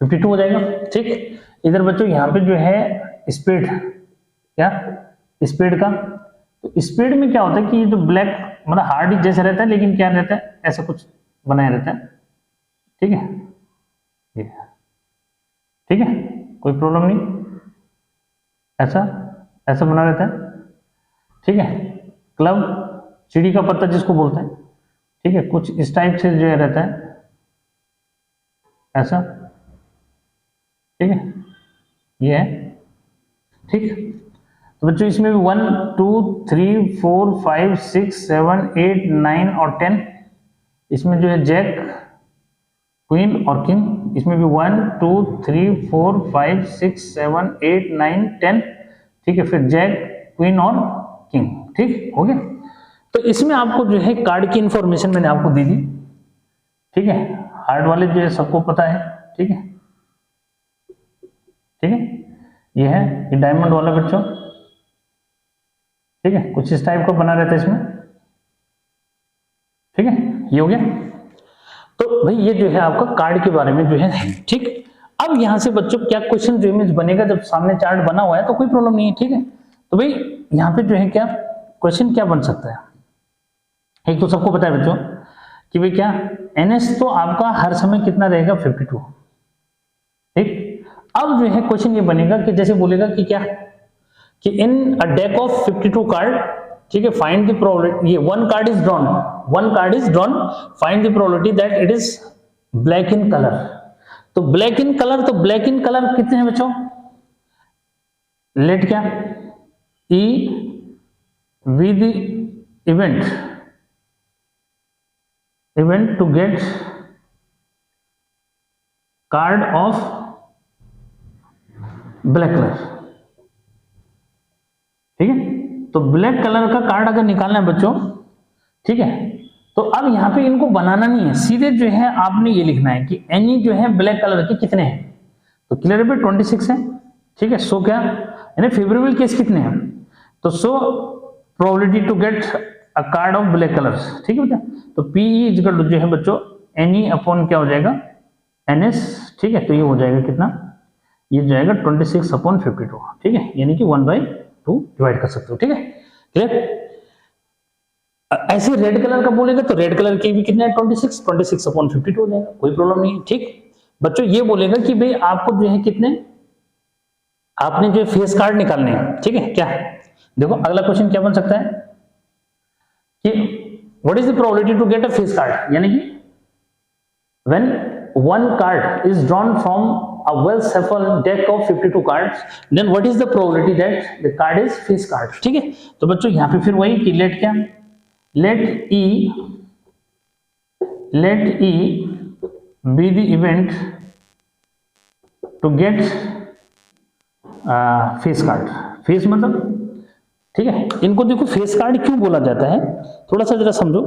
52 हो जाएगा। ठीक, इधर बच्चों यहाँ पे जो है स्पीड, क्या स्पीड का, तो स्पीड में क्या होता है कि ये जो ब्लैक मतलब हार्ड जैसा रहता है, लेकिन क्या रहता है, ऐसा कुछ बनाया रहता है। ठीक है, ये ठीक है, कोई प्रॉब्लम नहीं, ऐसा ऐसा बना रहता है। ठीक है, क्लब, चिड़ी का पत्ता जिसको बोलते हैं। ठीक है, कुछ इस टाइप से जो है रहता है, ऐसा। ठीक है, ये है। ठीक, तो बच्चों इसमें भी 1 2 3 4 5 6 7 8 9 और 10। इसमें जो है जैक, क्वीन और किंग, इसमें भी 1 2 3 4 5 6 7 8 9 10। ठीक है, फिर जैक, क्वीन और किंग। ठीक हो गया, तो इसमें आपको जो है कार्ड की इंफॉर्मेशन मैंने आपको दे दी। ठीक है, हार्ड वाले जो है सबको पता है। ठीक है, ठीक है, ये है ये डायमंड वाला बच्चों। ठीक है, कुछ इस टाइप का बना रहता है इसमें। ठीक है, ये हो गया। तो भाई ये जो है आपका कार्ड के बारे में जो है। ठीक, अब यहां से बच्चों क्या क्वेश्चन जो इमेज बनेगा, जब सामने चार्ट बना हुआ है तो कोई प्रॉब्लम नहीं है। ठीक है, तो भाई यहाँ पे जो है क्या क्वेश्चन क्या बन सकता है, एक तो सबको पता है बच्चों कि भाई क्या NS तो आपका हर समय कितना रहेगा 52। ठीक, अब जो है क्वेश्चन ये बनेगा कि जैसे बोलेगा कि क्या कि इन अ डेक ऑफ 52 कार्ड, ठीक है, फाइंड द प्रोबेबिलिटी, ये one card is drawn, find the probability that it is black in colour. तो ब्लैक इन कलर कितने हैं बच्चों, लेट क्या E with the event to get card of black colour. ठीक है, तो ब्लैक कलर का कार्ड अगर निकालना है बच्चों, ठीक है, तो अब यहां पे इनको बनाना नहीं है, सीधे जो है आपने ये लिखना है कि एनी जो है ब्लैक कलर के कितने हैं, तो क्लियर पे 26 है। ठीक है, सो क्या यानी फेवरेबल केस कितने हैं, तो so probability to get a card of black colours. ठीक है बेटा, तो पीई इक्वल टू जो है बच्चों एनी अपॉन क्या हो जाएगा NS। ठीक है, तो ये हो जाएगा कितना, ये जाएगा 26 अपॉन 52। ठीक है, यानी कि 1/2 डिवाइड कर सकते हो। ठीक है, क्लियर। ऐसे रेड कलर का बोलेगा तो रेड कलर के भी कितने हैं 26 अपॉन 52 हो जाएगा, कोई प्रॉब्लम नहीं है। ठीक बच्चों, ये बोलेगा कि भाई आपको जो है कितने, आपने जो फेस कार्ड निकालने हैं। ठीक है, क्या देखो अगला क्वेश्चन क्या बन सकता है कि what is the probability to get a face card, यानी कि when one card is drawn from a well shuffled deck of 52 cards, then what is the probability that the card is face card। ठीक है, तो बच्चों यहां पे फिर वही कि लेट क्या, let E be the event to get face card. Face मतलब, ठीक है, इनको देखो फेस कार्ड क्यों बोला जाता है, थोड़ा सा जरा समझो।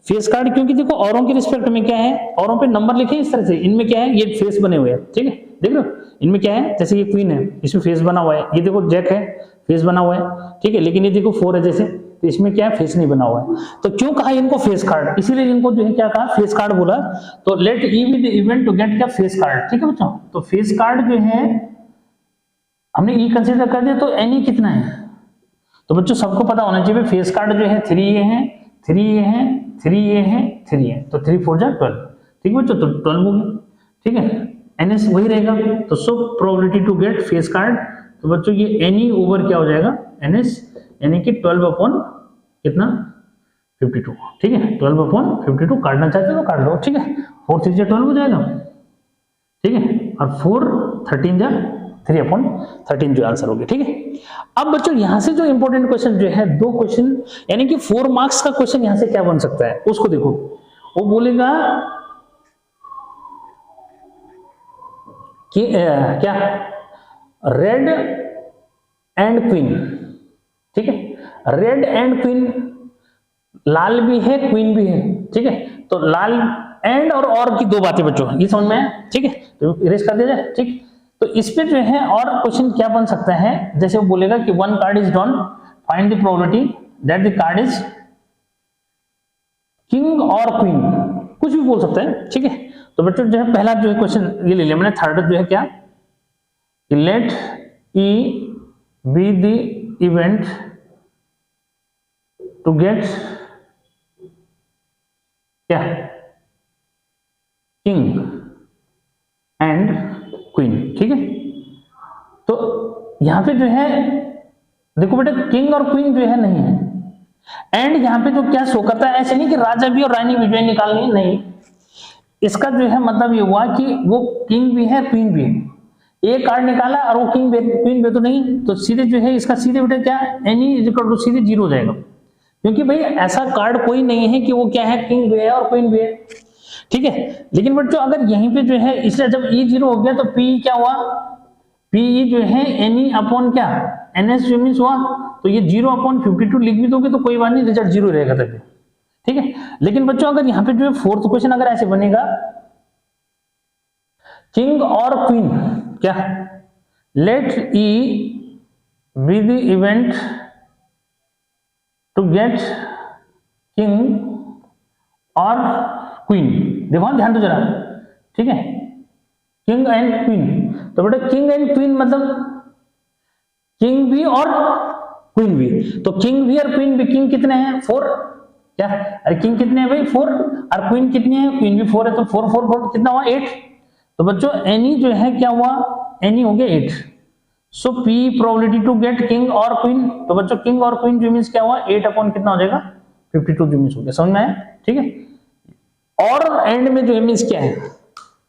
फेस कार्ड क्योंकि देखो औरों के रिस्पेक्ट में क्या है, औरों पे नंबर लिखे इस तरह से, इनमें क्या है ये फेस बने हुए हैं। ठीक है, देख रहे हो इनमें क्या है, जैसे ये क्वीन है इसमें फेस बना हुआ है, ये देखो जैक है फेस बना हुआ है। ठीक है, लेकिन ये देखो 4 है जैसे, तो इसमें क्या है फेस नहीं बना हुआ है। तो क्यों कहा इनको फेस कार्ड, इसीलिए इनको जो है क्या कहा फेस कार्ड बोला। तो let E be the event to get क्या फेस कार्ड। ठीक है बच्चों, तो फेस कार्ड जो है हमने ई कंसीडर कर दिया, तो एनी कितना है, तो बच्चों सबको पता होना चाहिए फेस कार्ड जो है 3 ये है, 3 ये है, 3 ये है, 3 है, तो 3 4 जा 12। ठीक है बच्चों, तो 12 हो गया। ठीक है, NS वही रहेगा, तो so probability to get face card, तो बच्चों ये एनी ओवर क्या हो जाएगा NS, यानी कि 12 अपॉन कितना 52। ठीक है, 12 अपॉन 52 काटना चाहते हो तो काट लो। ठीक है, 4 3 जा 12 हो जाएगा। ठीक है, और 4 13 जा 3 अपॉन 13 जो आंसर होगी। ठीक है, अब बच्चों यहां से जो इंपॉर्टेंट क्वेश्चन जो है, 2 क्वेश्चन यानी कि 4 मार्क्स का क्वेश्चन यहां से क्या बन सकता है उसको देखो। वो बोलेगा कि क्या रेड एंड क्वीन। ठीक है, रेड एंड क्वीन, लाल भी है क्वीन भी है। ठीक है, तो लाल एंड और की 2 बातें बच्चों ये समझ में है। ठीक है, तो इरेज कर दिया जाए। ठीक, तो इस पे जो है और क्वेश्चन क्या बन सकता है, जैसे वो बोलेगा कि one card is drawn, find the probability that the card is king और क्वीन, कुछ भी बोल सकता है। ठीक है, तो बच्चों जो है पहला जो है क्वेश्चन ये ले लिया मैंने। थर्ड जो है क्या, let E be the event to get क्या किंग एंड क्वीन। ठीक है, तो यहां पे जो है देखो बेटा किंग और क्वीन जो है नहीं है, एंड यहां पे जो क्या शो करता है, ऐसे नहीं कि राजा भी और रानी भी जो है निकालनी है, नहीं, इसका जो है मतलब ये हुआ कि वो किंग भी है क्वीन भी है, एक कार्ड निकाला और वो किंग क्वीन भी तो नहीं, तो सीधे जो है इसका सीधे बेटा क्या एनी इज इक्वल टू सीधे 0 हो जाएगा, क्योंकि भाई ऐसा कार्ड कोई नहीं है कि वो क्या है किंग भी है और क्वीन भी है। ठीक है, लेकिन बच्चों अगर यहीं पे जो है इसलिए जब E 0 हो गया तो P क्या हुआ, PE जो है एनी अपॉन क्या NS जो मींस हुआ, तो ये 0 अपॉन 52 लिख भी दोगे तो कोई बात नहीं, रिजल्ट 0 रहेगा तब। ठीक है, लेकिन बच्चों अगर यहाँ पे जो है 4th क्वेश्चन अगर ऐसे बनेगा किंग और क्वीन क्या, let E be the event to get king और क्वीन। देखो ध्यान दो जरा, ठीक है, किंग एंड क्वीन। तो बेटा किंग एंड क्वीन मतलब किंग भी और क्वीन भी। तो किंग भी और क्वीन भी, किंग कितने हैं 4, क्या अरे किंग कितने हैं भाई 4, और क्वीन कितनी है, क्वीन भी 4 है, तो 4 4 4 कितना हुआ 8। तो बच्चों एनी जो है क्या हुआ, एनी हो गया 8। So P probability to get king और क्वीन, तो बच्चों किंग और क्वीन जो मीन्स क्या हुआ 8 अपॉन कितना हो जाएगा 52 जो मीन्स हो गया। समझ में आया, ठीक है। और एंड में जो है मीन्स क्या है,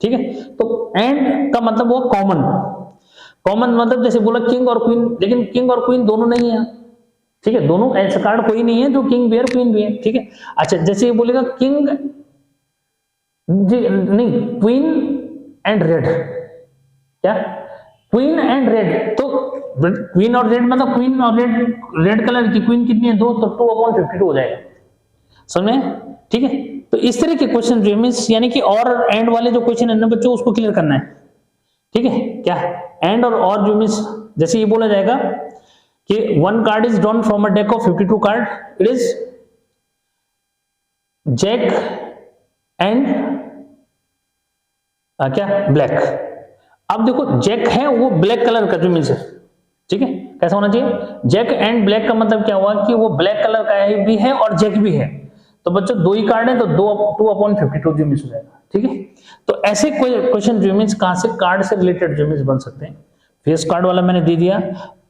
ठीक है, तो एंड का मतलब वो कॉमन, कॉमन मतलब जैसे बोला किंग और क्वीन, लेकिन किंग और क्वीन दोनों नहीं है, ठीक है, दोनों ऐसा कार्ड कोई नहीं है जो किंग भी है क्वीन भी है, ठीक है। अच्छा जैसे ये बोलेगा किंग नहीं क्वीन एंड रेड, क्या क्वीन एंड रेड, तो क्वीन और रेड मतलब क्वीन और रेड, रेड कलर की क्वीन कितनी है 2, तो 2/52 हो जाएगा। समझ में, ठीक है। तो इस तरह के क्वेश्चन जो मींस यानी कि और एंड वाले जो क्वेश्चन है ना बच्चों उसको क्लियर करना है, ठीक है। क्या एंड और जो मींस जैसे ये बोला जाएगा कि one card is drawn from a deck of 52 card, it is jack and क्या ब्लैक। अब देखो जैक है वो ब्लैक कलर का जो मीन्स है, ठीक है, कैसा होना चाहिए जैक एंड ब्लैक का मतलब क्या हुआ कि वो ब्लैक कलर का भी है और जैक भी है। तो बच्चों 2 ही कार्ड है तो 2/52 जो मीन्स हो जाएगा, ठीक है। तो ऐसे कोई क्वेश्चन जो मीन्स कहां से कार्ड से रिलेटेड जो मीन्स बन सकते हैं। फेस कार्ड वाला मैंने दे दिया,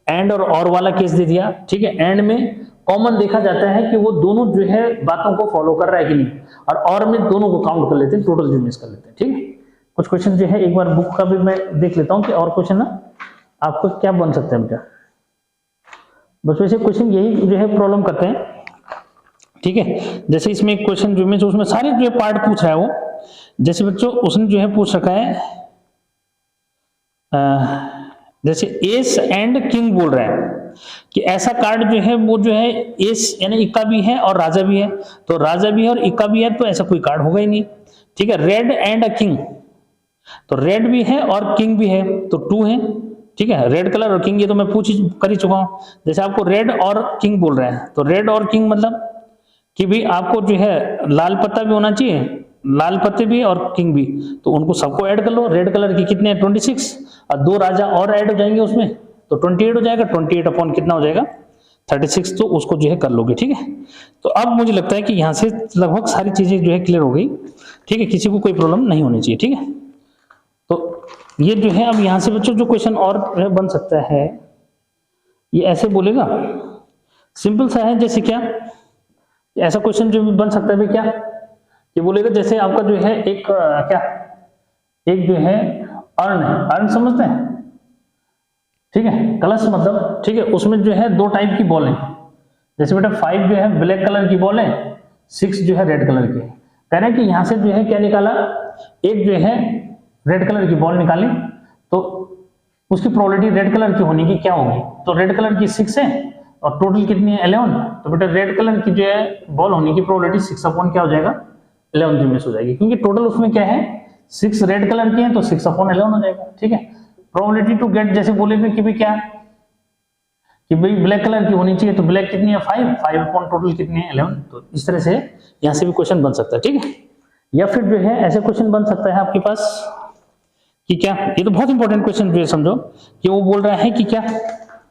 एंड और वाला केस दे दिया, ठीक है। एंड में कॉमन देखा जाता है कि वो दोनों जो है बातों को फॉलो कर रहा है कि नहीं, और में दोनों को काउंट कर लेते हैं, टोटल जो मीन्स कर लेते हैं, ठीक है। कुछ क्वेश्चन जो है एक बार बुक का भी मैं देख लेता हूं कि और क्वेश्चन ना आपको क्या बन सकते हैं बेटा। बस वैसे क्वेश्चन यही जो है प्रॉब्लम करते हैं, ठीक है। जैसे इसमें एक क्वेश्चन जो मीन्स उसमें सारे जो पार्ट पूछ रहा है वो, जैसे बच्चों उसने जो है पूछ रखा है जैसे एस एंड किंग बोल रहा है कि ऐसा कार्ड जो है वो जो है एस यानी इक्का भी है और राजा भी है, तो राजा भी है और इक्का भी है, तो ऐसा कोई कार्ड होगा ही नहीं, ठीक है। रेड एंड अ किंग, तो रेड भी है और किंग भी है, तो 2 है, ठीक है। रेड कलर और किंग ये तो मैं कर ही चुका हूं। जैसे आपको रेड और किंग बोल रहे हैं, तो रेड और किंग मतलब कि भी आपको जो है लाल पत्ता भी होना चाहिए, लाल पत्ते भी और किंग भी, तो उनको सबको ऐड कर लो। रेड कलर की कितने 26 और 2 राजा और ऐड हो जाएंगे उसमें, तो 28 हो जाएगा। 28 अपॉन कितना हो जाएगा 36, तो उसको जो है कर लोगे, ठीक है। तो अब मुझे लगता है कि यहाँ से लगभग सारी चीजें जो है क्लियर हो गई, ठीक है, किसी को कोई प्रॉब्लम नहीं होनी चाहिए, ठीक है। तो ये जो है अब यहाँ से बच्चों जो क्वेश्चन और बन सकता है, ये ऐसे बोलेगा, सिंपल सा है, जैसे क्या ऐसा क्वेश्चन जो बन सकता है क्या, ये बोलेगा जैसे आपका जो है एक क्या एक जो है अर्न है, अर्न समझते हैं, ठीक है, कलश मतलब, ठीक है, उसमें जो है 2 टाइप की बॉल है। जैसे बेटा 5 जो है ब्लैक कलर की बॉल है, 6 जो है रेड कलर की है। कह रहे हैं कि यहां से जो है क्या निकाला, एक जो है रेड कलर की बॉल निकाली, तो उसकी प्रोबेबिलिटी रेड कलर की होने की क्या होगी, तो रेड कलर की 6 है और टोटल कितनी है 11, तो बेटा रेड कलर की जो है बॉल होने की प्रोबेबिलिटी 6 अपॉन क्या हो जाएगा 11 जो मिस हो जाएगी, क्योंकि टोटल उसमें क्या है 6 रेड कलर की है, तो 6 अपॉन 11 हो जाएगा, ठीक है। प्रोबेबिलिटी टू गेट जैसे बोलेंगे कि भाई क्या कि भाई ब्लैक कलर की होनी चाहिए, तो ब्लैक कितनी है 5 अपॉन टोटल कितनी है 11, तो इस तरह से यहां से भी क्वेश्चन बन सकता है, ठीक है। या फिर जो है ऐसे क्वेश्चन बन सकता है आपके पास कि क्या, ये तो बहुत इंपॉर्टेंट क्वेश्चन जो है समझो कि वो बोल रहा है कि क्या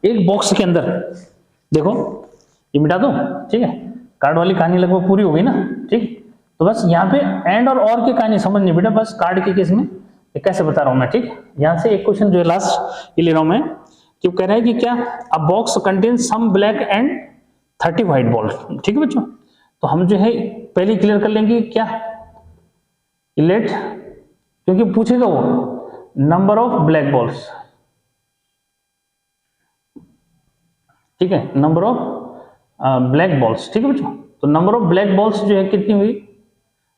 एक बॉक्स के अंदर, देखो ये मिटा दो, ठीक है, कार्ड वाली कहानी लगभग पूरी हो गई ना, ठीक। तो बस यहाँ पे एंड और की कहानी समझनी बेटा, बस कार्ड के केस में कैसे बता रहा हूं मैं, ठीक। यहाँ से एक क्वेश्चन जो है लास्ट ये ले रहा हूं मैं, कि कह रहा है कि क्या a box contain some black and 30 white ball, ठीक है बच्चों। तो हम जो है पहले क्लियर कर लेंगे क्या लेट, क्योंकि पूछेगा वो नंबर ऑफ ब्लैक बॉल्स, ठीक है, नंबर ऑफ ब्लैक बॉल्स, ठीक है बच्चों। तो नंबर ऑफ ब्लैक बॉल्स जो है कितनी हुई,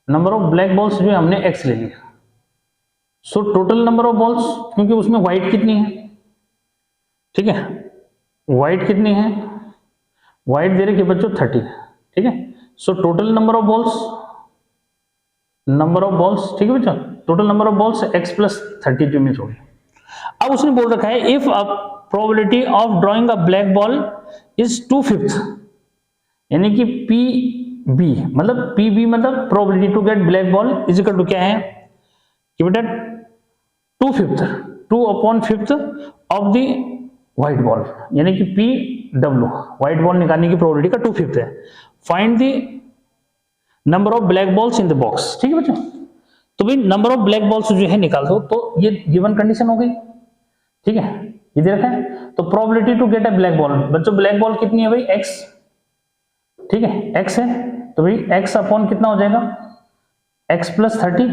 नंबर ऑफ ब्लैक बॉल्स जो है हमने x ले लिया, so total number of balls, क्योंकि उसमें व्हाइट कितनी है, ठीक है, व्हाइट कितनी है, व्हाइट दे रहे कि बच्चों 30, ठीक है। So total number of balls, ठीक है बच्चों, total number of balls x + 30 जो मीन्स हो गया। अब उसने बोल रखा है if a probability of drawing a black ball is 2/5, यानी कि पी बी मतलब पी बी मतलब probability to get black ball is equal to क्या है कि बेटा 2/5 ऑफ द व्हाइट बॉल, यानी कि पी डब्ल्यू व्हाइट बॉल निकालने की प्रोबेबिलिटी का 2/5 है। Find the number of black balls in the box. ठीक है बच्चों, तो भाई नंबर ऑफ ब्लैक बॉल्स जो है निकाल दो, तो ये गिवन कंडीशन हो गई। ठीक है, ये दे रखा है, तो probability to get a black ball, बच्चों ब्लैक बॉल कितनी है भाई x, ठीक है x है, तो भाई x अपॉन कितना हो जाएगा x plus 30,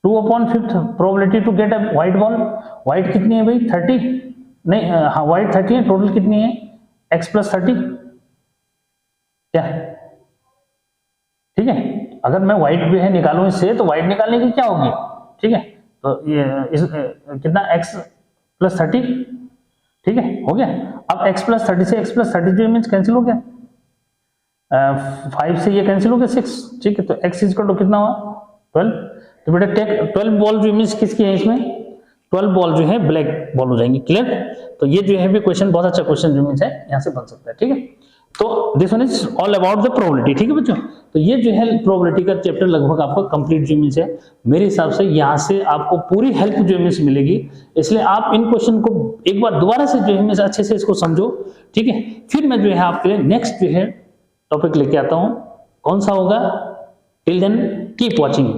2/5 probability to get a white ball, white कितनी है भाई 30, नहीं हाँ व्हाइट 30 है, टोटल कितनी है x प्लस 30 क्या, ठीक है। अगर मैं व्हाइट जो है निकालूं इससे, तो व्हाइट निकालने की क्या होगी, ठीक है, तो ये कितना x प्लस 30, ठीक है हो गया। अब x प्लस 30 से x प्लस 30 जो मीन्स कैंसिल हो गया, 5 से ये कैंसिल हो गया 6, ठीक है, तो x इक्वल टू कितना हुआ 12, तो बेटा टेक 12 बॉल जो मीन्स किसकी है, इसमें 12 बॉल जो है ब्लैक बॉल हो जाएंगी। क्लियर, तो ये जो है भी क्वेश्चन बहुत अच्छा क्वेश्चन जो मीन्स है यहाँ से बन सकता है। ठीक है, तो this one is all about the probability. ठीक है बच्चों, तो ये जो है प्रोबेबिलिटी का चैप्टर लगभग आपका कंप्लीट जो मीन्स है, मेरे हिसाब से यहाँ से आपको पूरी हेल्प जो मीन्स मिलेगी, इसलिए आप इन क्वेश्चन को एक बार दोबारा से जो है मीन्स अच्छे से इसको समझो। ठीक है, फिर मैं जो है आपके लिए नेक्स्ट जो है टॉपिक लेके आता हूँ, कौन सा होगा, टिल देन कीप वॉचिंग।